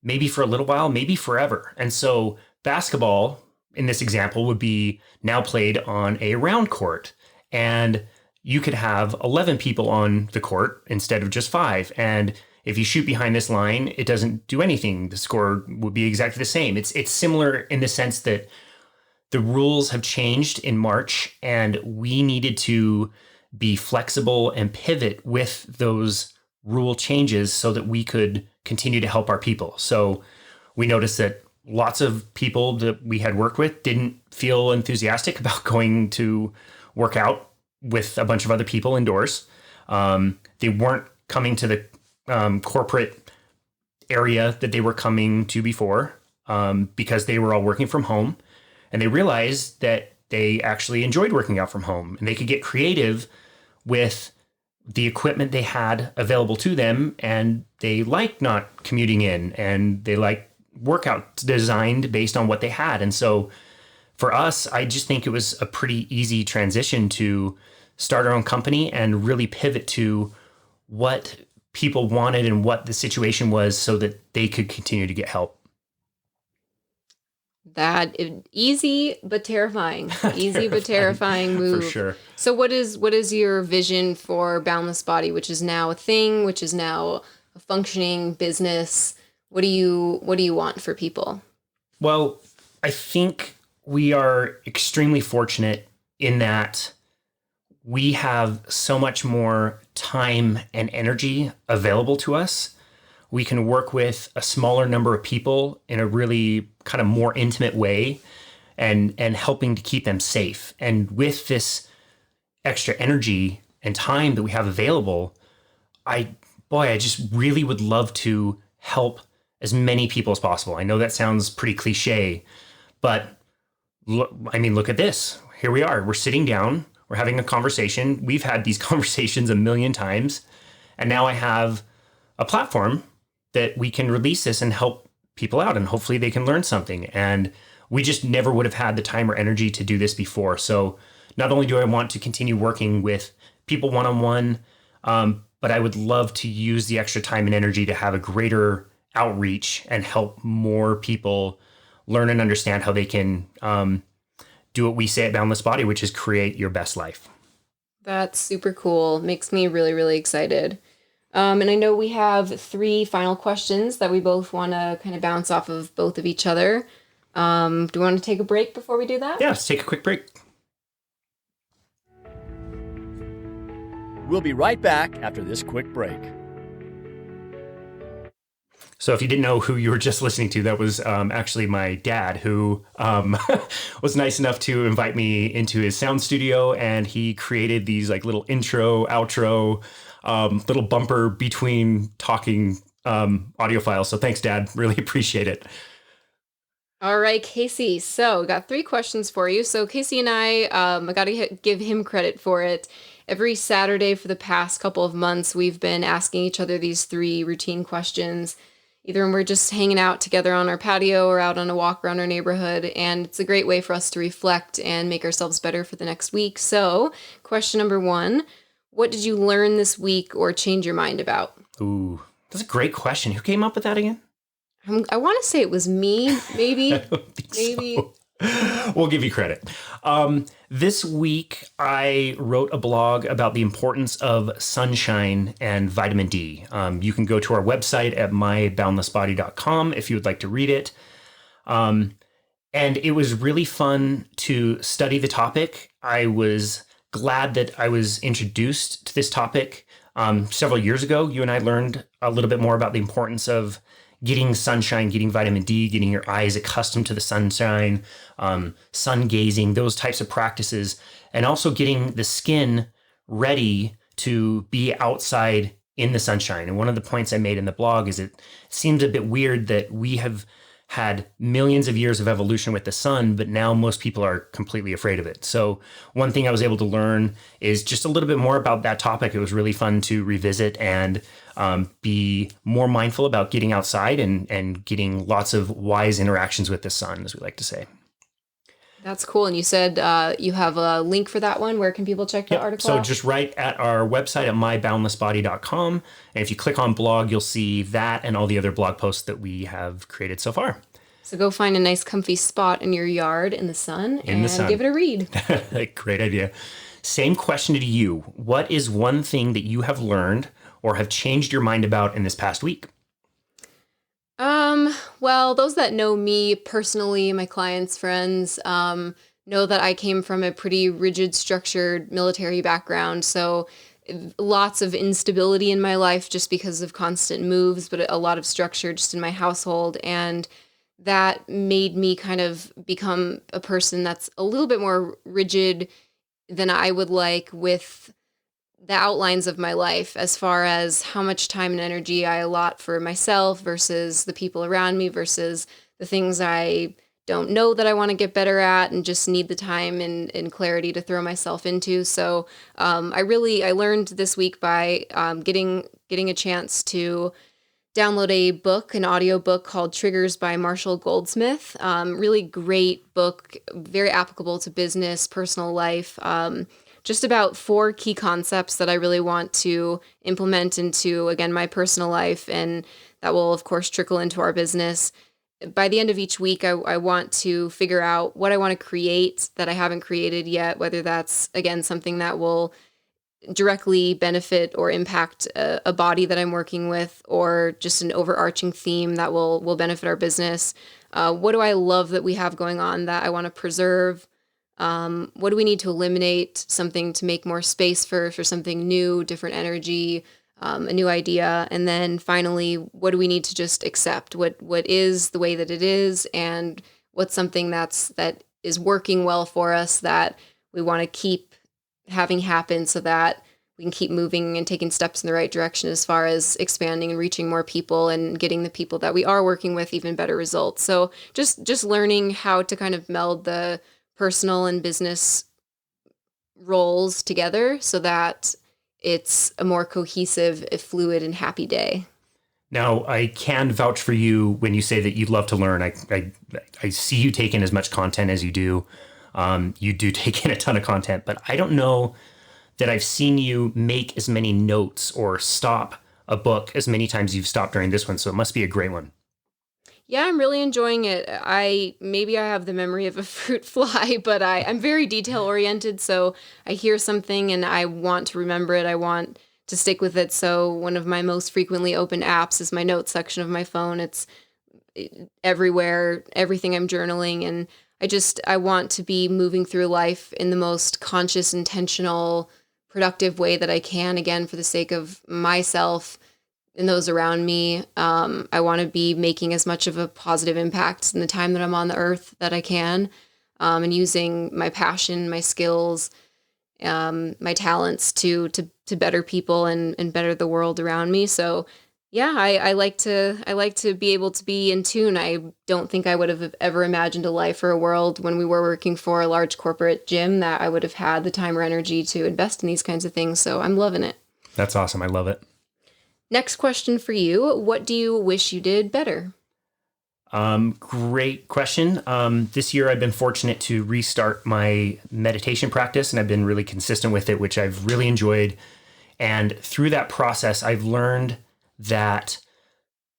Maybe for a little while, maybe forever. And so basketball, in this example, would be now played on a round court. And you could have 11 people on the court instead of just 5. And if you shoot behind this line, it doesn't do anything. The score would be exactly the same. It's similar in the sense that the rules have changed in March, and we needed to be flexible and pivot with those rule changes so that we could continue to help our people. So we noticed that lots of people that we had worked with didn't feel enthusiastic about going to work out with a bunch of other people indoors. They weren't coming to the corporate area that they were coming to before because they were all working from home. And they realized that they actually enjoyed working out from home, and they could get creative with the equipment they had available to them, and they liked not commuting in, and they liked workouts designed based on what they had. And so for us, I just think it was a pretty easy transition to start our own company and really pivot to what people wanted and what the situation was so that they could continue to get help. That easy but terrifying. Easy but terrifying move. For sure. So what is your vision for Boundless Body, which is now a thing, which is now a functioning business? What do you want for people? Well, I think we are extremely fortunate in that we have so much more time and energy available to us. We can work with a smaller number of people in a really kind of more intimate way and helping to keep them safe. And with this extra energy and time that we have available, I just really would love to help as many people as possible. I know that sounds pretty cliche, but look at this. Here we are. We're sitting down. We're having a conversation. We've had these conversations a million times. And now I have a platform that we can release this and help people out, and hopefully they can learn something. And we just never would have had the time or energy to do this before. So not only do I want to continue working with people one-on-one, but I would love to use the extra time and energy to have a greater outreach and help more people learn and understand how they can do what we say at Boundless Body, which is create your best life. That's super cool. Makes me really, really excited. And I know we have 3 final questions that we both want to kind of bounce off of both of each other. Do we want to take a break before we do that? Yeah, let's take a quick break. We'll be right back after this quick break. So if you didn't know who you were just listening to, that was actually my dad, who was nice enough to invite me into his sound studio, and he created these like little intro, outro, little bumper between talking audio files. So thanks, Dad. Really appreciate it. All right, Casey. So we got 3 questions for you. So Casey and I got to give him credit for it. Every Saturday for the past couple of months, we've been asking each other these 3 routine questions, either when we're just hanging out together on our patio or out on a walk around our neighborhood. And it's a great way for us to reflect and make ourselves better for the next week. So question number 1, what did you learn this week or change your mind about? Ooh, that's a great question. Who came up with that again? I want to say it was me, maybe. I don't think Maybe. so. We'll give you credit. This week, I wrote a blog about the importance of sunshine and vitamin D. You can go to our website at myboundlessbody.com if you would like to read it. And it was really fun to study the topic. I was glad that I was introduced to this topic several years ago. You and I learned a little bit more about the importance of getting sunshine, getting vitamin D, getting your eyes accustomed to the sunshine, sun gazing, those types of practices, and also getting the skin ready to be outside in the sunshine. And one of the points I made in the blog is it seems a bit weird that we have had millions of years of evolution with the sun, but now most people are completely afraid of it. So one thing I was able to learn is just a little bit more about that topic. It was really fun to revisit and be more mindful about getting outside and getting lots of wise interactions with the sun, as we like to say. That's cool. And you said you have a link for that one. Where can people check the article So out? just right at our website at myboundlessbody.com. And if you click on blog, you'll see that and all the other blog posts that we have created so far. So go find a nice comfy spot in your yard in the sun and give it a read. Great idea. Same question to you. What is one thing that you have learned or have changed your mind about in this past week? Well, those that know me personally, my clients, friends, know that I came from a pretty rigid, structured military background. So lots of instability in my life just because of constant moves, but a lot of structure just in my household. And that made me kind of become a person that's a little bit more rigid than I would like with the outlines of my life, as far as how much time and energy I allot for myself versus the people around me versus the things I don't know that I want to get better at and just need the time and clarity to throw myself into. So I learned this week by getting a chance to download a book, an audio book called Triggers by Marshall Goldsmith. Really great book, very applicable to business, personal life. Just about 4 key concepts that I really want to implement into, again, my personal life, and that will, of course, trickle into our business. By the end of each week, I want to figure out what I want to create that I haven't created yet, whether that's, again, something that will directly benefit or impact a body that I'm working with, or just an overarching theme that will benefit our business. What do I love that we have going on that I want to preserve? What do we need to eliminate, something to make more space for something new, different energy, a new idea? And then finally, what do we need to just accept? What is the way that it is, and what's something that is working well for us that we want to keep having happen so that we can keep moving and taking steps in the right direction as far as expanding and reaching more people and getting the people that we are working with even better results. So just learning how to kind of meld the personal and business roles together so that it's a more cohesive, fluid, and happy day. Now, I can vouch for you when you say that you love to learn. I see you take in as much content as you do. You do take in a ton of content, but I don't know that I've seen you make as many notes or stop a book as many times you've stopped during this one. So it must be a great one. Yeah, I'm really enjoying it. Maybe I have the memory of a fruit fly, but I'm very detail oriented. So I hear something and I want to remember it. I want to stick with it. So one of my most frequently opened apps is my notes section of my phone. It's everywhere, everything I'm journaling. And I want to be moving through life in the most conscious, intentional, productive way that I can, again, for the sake of myself and those around me. I want to be making as much of a positive impact in the time that I'm on the earth that I can, and using my passion, my skills, my talents to better people and better the world around me. So yeah, I like to be able to be in tune. I don't think I would have ever imagined a life or a world when we were working for a large corporate gym that I would have had the time or energy to invest in these kinds of things. So I'm loving it. That's awesome. I love it. Next question for you. What do you wish you did better? Great question. This year I've been fortunate to restart my meditation practice, and I've been really consistent with it, which I've really enjoyed. And through that process, I've learned that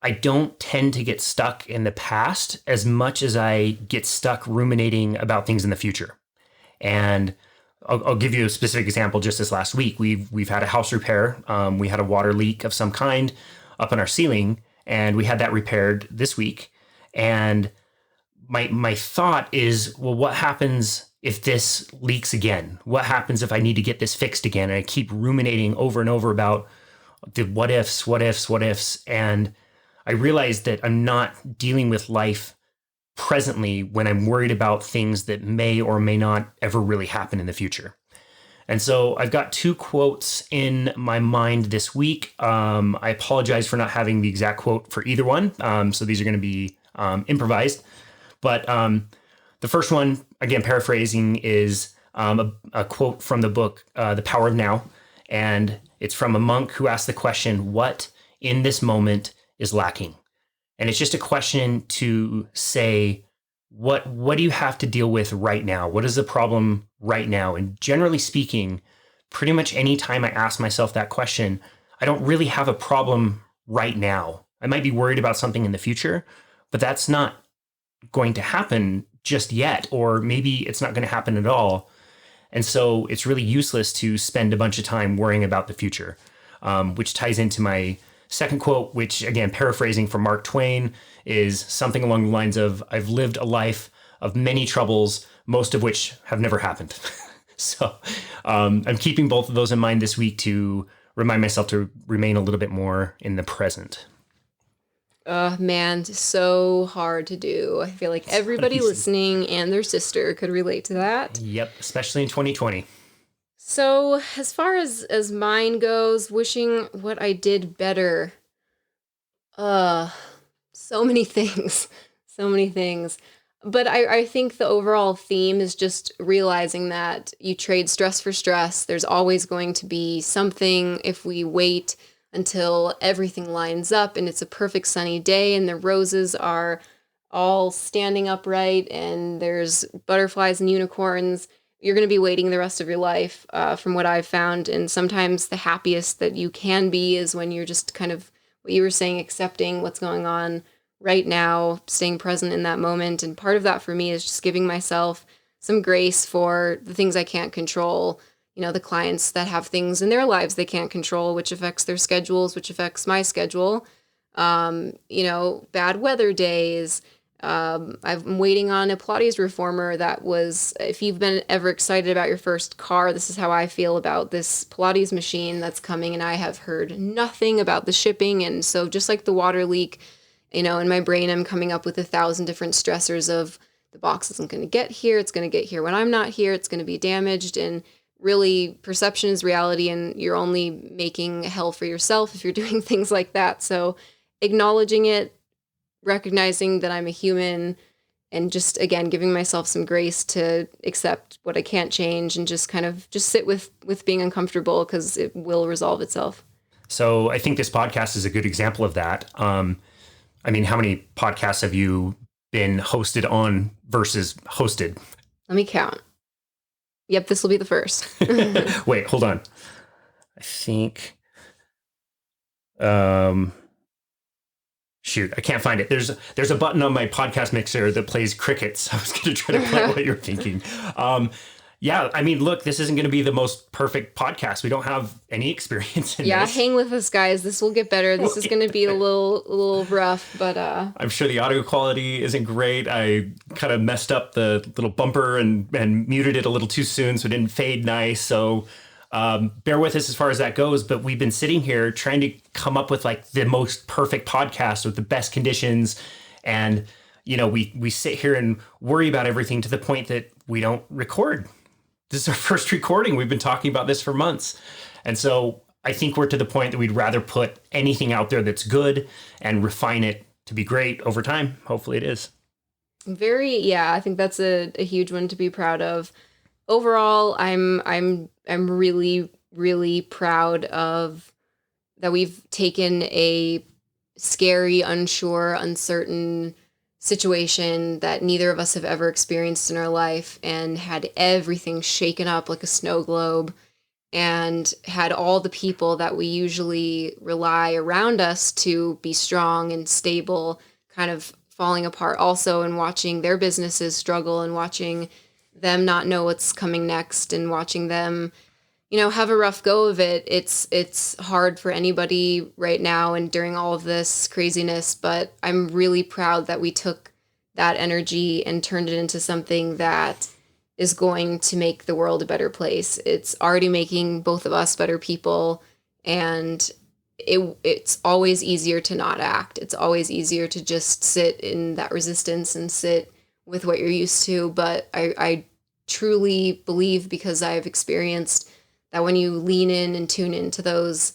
I don't tend to get stuck in the past as much as I get stuck ruminating about things in the future. And I'll give you a specific example. Just this last week, we've had a house repair. We had a water leak of some kind up in our ceiling, and we had that repaired this week. And my thought is, well, what happens if this leaks again? What happens if I need to get this fixed again? And I keep ruminating over and over about the what ifs. And I realize that I'm not dealing with life presently when I'm worried about things that may or may not ever really happen in the future. And so I've got 2 quotes in my mind this week. I apologize for not having the exact quote for either one. So these are going to be improvised. But the first one, again, paraphrasing, is a quote from the book, The Power of Now. And it's from a monk who asked the question, what in this moment is lacking? And it's just a question to say, what do you have to deal with right now? What is the problem right now? And generally speaking, pretty much any time I ask myself that question, I don't really have a problem right now. I might be worried about something in the future, but that's not going to happen just yet, or maybe it's not going to happen at all. And so it's really useless to spend a bunch of time worrying about the future, which ties into my second quote, which, again, paraphrasing from Mark Twain, is something along the lines of, I've lived a life of many troubles, most of which have never happened. So I'm keeping both of those in mind this week to remind myself to remain a little bit more in the present. Man, so hard to do. I feel like everybody listening and their sister could relate to that. Yep, especially in 2020. So as far as mine goes, wishing what I did better. So many things. So many things. But I think the overall theme is just realizing that you trade stress for stress. There's always going to be something if we wait until everything lines up and it's a perfect sunny day and the roses are all standing upright and there's butterflies and unicorns. You're going to be waiting the rest of your life, from what I've found. And sometimes the happiest that you can be is when you're just kind of, what you were saying, accepting what's going on right now, staying present in that moment. And part of that for me is just giving myself some grace for the things I can't control. You know, the clients that have things in their lives they can't control, which affects their schedules, which affects my schedule. Bad weather days. I'm waiting on a Pilates reformer that was, if you've been ever excited about your first car, this is how I feel about this Pilates machine that's coming, and I have heard nothing about the shipping. And so just like the water leak, in my brain, I'm coming up with 1,000 different stressors of the box isn't going to get here. It's going to get here when I'm not here. It's going to be damaged. And really, perception is reality, and you're only making hell for yourself if you're doing things like that. So acknowledging it, recognizing that I'm a human, and just, again, giving myself some grace to accept what I can't change and just kind of just sit with being uncomfortable, because it will resolve itself. So I think this podcast is a good example of that. How many podcasts have you been hosted on versus hosted? Let me count. Yep, this will be the first. Wait, hold on. I think... Shoot, I can't find it. There's a button on my podcast mixer that plays crickets. I was going to try to play what you're thinking. Look, this isn't going to be the most perfect podcast. We don't have any experience in this. Yeah, hang with us, guys. This will get better. This is going to be a little rough, but... I'm sure the audio quality isn't great. I kind of messed up the little bumper and muted it a little too soon, so it didn't fade nice. So... bear with us as far as that goes, but we've been sitting here trying to come up with like the most perfect podcast with the best conditions. And, we sit here and worry about everything to the point that we don't record. This is our first recording. We've been talking about this for months. And so I think we're to the point that we'd rather put anything out there that's good and refine it to be great over time. Hopefully it is. I think that's a huge one to be proud of. Overall, I'm really, really proud of that we've taken a scary, unsure, uncertain situation that neither of us have ever experienced in our life and had everything shaken up like a snow globe and had all the people that we usually rely around us to be strong and stable kind of falling apart also, and watching their businesses struggle and watching them not know what's coming next and watching them, have a rough go of it. It's hard for anybody right now and during all of this craziness, but I'm really proud that we took that energy and turned it into something that is going to make the world a better place. It's already making both of us better people, and it's always easier to not act. It's always easier to just sit in that resistance and sit with what you're used to. But I truly believe, because I've experienced that, when you lean in and tune into those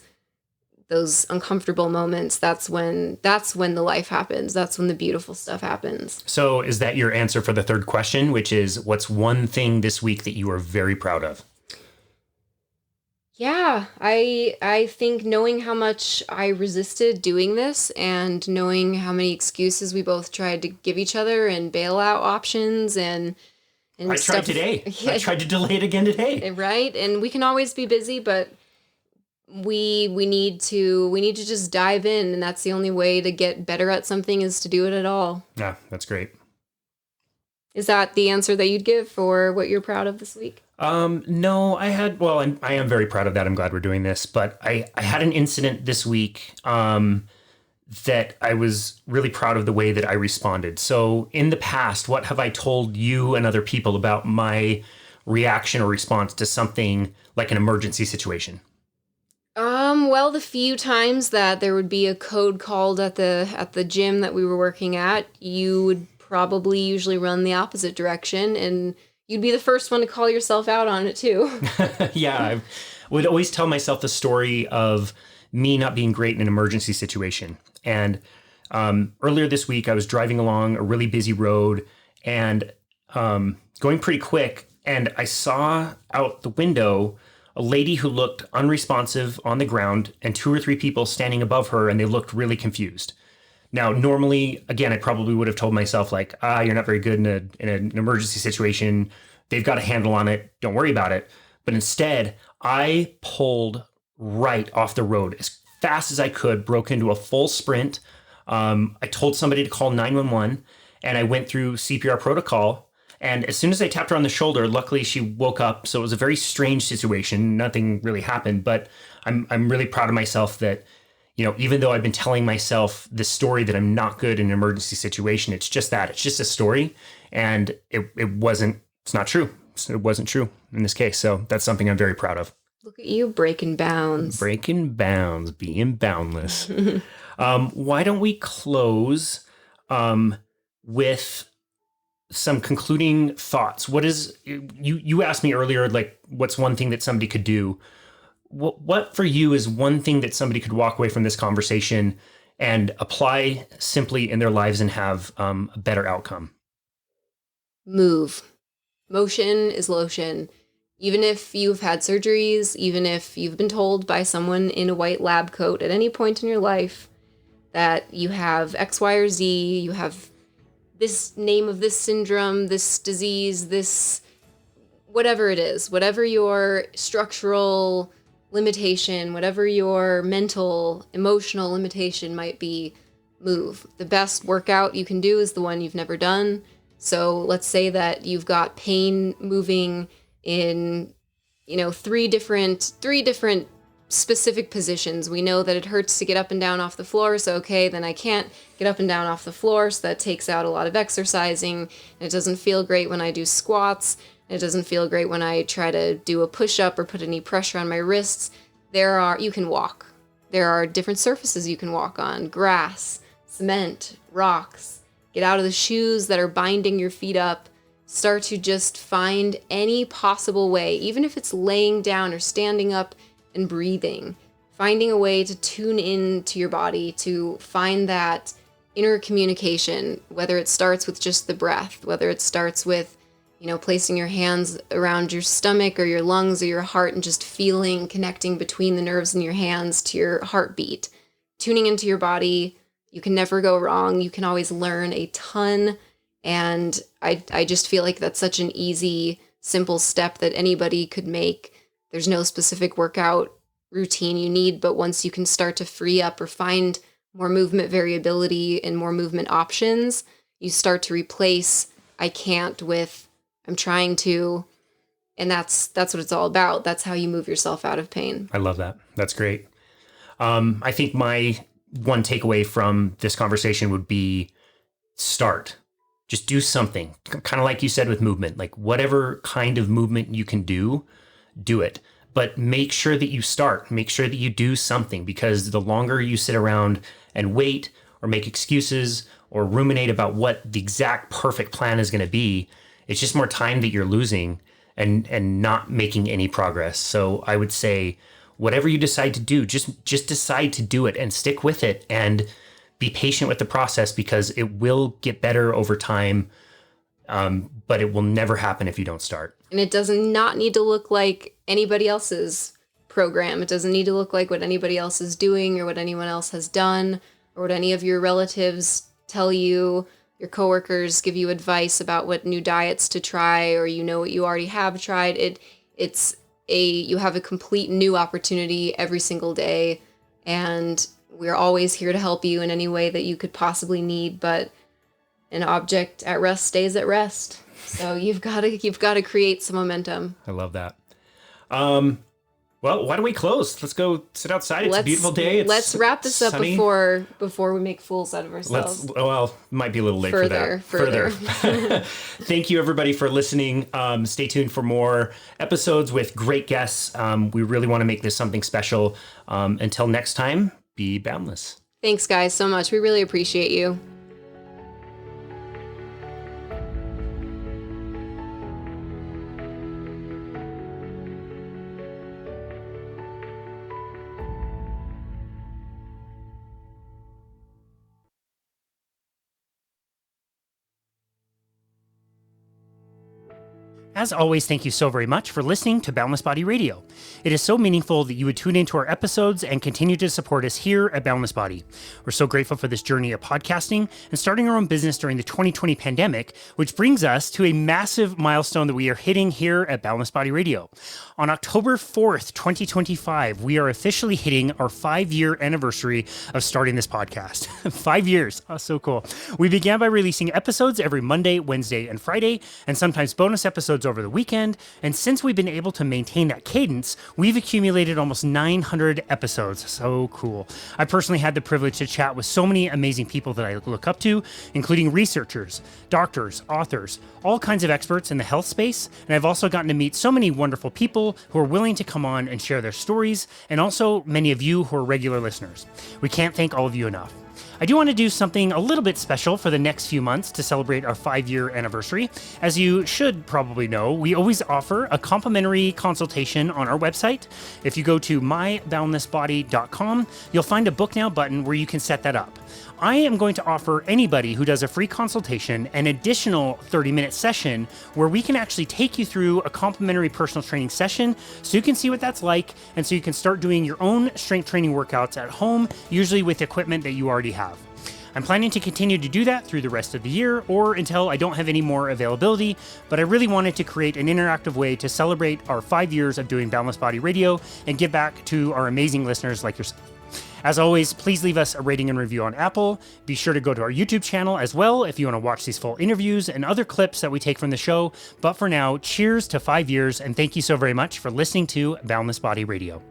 uncomfortable moments, that's when the life happens. That's when the beautiful stuff happens. So is that your answer for the third question, which is, what's one thing this week that you are very proud of? Yeah, I think knowing how much I resisted doing this and knowing how many excuses we both tried to give each other and bailout options and I tried today. I tried to delay it again today. Right? And we can always be busy, but we need to just dive in, and that's the only way to get better at something, is to do it at all. Yeah, that's great. Is that the answer that you'd give for what you're proud of this week? No, I am very proud of that. I'm glad we're doing this, but I had an incident this week, that I was really proud of the way that I responded. So in the past, what have I told you and other people about my reaction or response to something like an emergency situation? Well, the few times that there would be a code called at the gym that we were working at, you would probably usually run the opposite direction, and you'd be the first one to call yourself out on it too. Yeah, I would always tell myself the story of me not being great in an emergency situation. And earlier this week, I was driving along a really busy road and going pretty quick, and I saw out the window a lady who looked unresponsive on the ground and 2 or 3 people standing above her, and they looked really confused. Now, normally, again, I probably would have told myself, like, you're not very good in an emergency situation. They've got a handle on it. Don't worry about it. But instead, I pulled right off the road as fast as I could, broke into a full sprint. I told somebody to call 911, and I went through CPR protocol. And as soon as I tapped her on the shoulder, luckily she woke up. So it was a very strange situation. Nothing really happened, but I'm really proud of myself that, even though I've been telling myself this story that I'm not good in an emergency situation, it's just that. It's just a story. And it's not true. It wasn't true in this case. So that's something I'm very proud of. Look at you breaking bounds. Breaking bounds, being boundless. Why don't we close with some concluding thoughts? What is, you asked me earlier, like, what's one thing that somebody could do? What for you is one thing that somebody could walk away from this conversation and apply simply in their lives and have a better outcome? Move. Motion is lotion. Even if you've had surgeries, even if you've been told by someone in a white lab coat at any point in your life that you have X, Y, or Z, you have this name of this syndrome, this disease, this whatever it is, whatever your structural limitation, whatever your mental, emotional limitation might be, move. The best workout you can do is the one you've never done. So let's say that you've got pain moving in, 3 different specific positions. We know that it hurts to get up and down off the floor, so okay, then I can't get up and down off the floor, so that takes out a lot of exercising, and it doesn't feel great when I do squats, and it doesn't feel great when I try to do a push-up or put any pressure on my wrists. You can walk. There are different surfaces you can walk on: grass, cement, rocks. Get out of the shoes that are binding your feet up. Start to just find any possible way, even if it's laying down or standing up and breathing, finding a way to tune in to your body, to find that inner communication, whether it starts with just the breath, whether it starts with, placing your hands around your stomach or your lungs or your heart and just feeling, connecting between the nerves in your hands to your heartbeat, tuning into your body. You can never go wrong. You can always learn a ton. And I just feel like that's such an easy, simple step that anybody could make there's no specific workout routine you need, but once you can start to free up or find more movement variability and more movement options, you start to replace I can't with I'm trying to, and that's what it's all about. That's how you move yourself out of pain. I love that. That's great. I think my one takeaway from this conversation would be start. Just do something. Kind of like you said with movement, like whatever kind of movement you can do it. But make sure that you start. Make sure that you do something, because the longer you sit around and wait or make excuses or ruminate about what the exact perfect plan is going to be, it's just more time that you're losing and not making any progress. So I would say whatever you decide to do, just decide to do it and stick with it and be patient with the process, because it will get better over time. But it will never happen if you don't start. And it does not need to look like anybody else's program. It doesn't need to look like what anybody else is doing or what anyone else has done or what any of your relatives tell you. Your coworkers give you advice about what new diets to try, or you know what you already have tried. You have a complete new opportunity every single day, and we're always here to help you in any way that you could possibly need, but an object at rest stays at rest. So you've got to create some momentum. I love that. Well, why don't we close? Let's go sit outside. It's a beautiful day. Let's wrap this sunny. up before we make fools out of ourselves. Might be a little late for that. Further. Thank you, everybody, for listening. Stay tuned for more episodes with great guests. We really want to make this something special. Until next time, be boundless. Thanks, guys, so much. We really appreciate you. As always, thank you so very much for listening to Boundless Body Radio. It is so meaningful that you would tune into our episodes and continue to support us here at Boundless Body. We're so grateful for this journey of podcasting and starting our own business during the 2020 pandemic, which brings us to a massive milestone that we are hitting here at Boundless Body Radio. On October 4th, 2025, we are officially hitting our 5-year anniversary of starting this podcast. 5 years. Oh, so cool. We began by releasing episodes every Monday, Wednesday, and Friday, and sometimes bonus episodes over the weekend. And since we've been able to maintain that cadence, we've accumulated almost 900 episodes. So cool. I personally had the privilege to chat with so many amazing people that I look up to, including researchers, doctors, authors, all kinds of experts in the health space. And I've also gotten to meet so many wonderful people who are willing to come on and share their stories, and also many of you who are regular listeners. We can't thank all of you enough. I do want to do something a little bit special for the next few months to celebrate our 5-year anniversary. As you should probably know, we always offer a complimentary consultation on our website. If you go to myboundlessbody.com, you'll find a Book Now button where you can set that up. I am going to offer anybody who does a free consultation an additional 30-minute session where we can actually take you through a complimentary personal training session so you can see what that's like, and so you can start doing your own strength training workouts at home, usually with equipment that you already have. I'm planning to continue to do that through the rest of the year or until I don't have any more availability, but I really wanted to create an interactive way to celebrate our 5 years of doing Boundless Body Radio and give back to our amazing listeners like yourself. As always, please leave us a rating and review on Apple. Be sure to go to our YouTube channel as well if you want to watch these full interviews and other clips that we take from the show. But for now, cheers to 5 years, and thank you so very much for listening to Boundless Body Radio.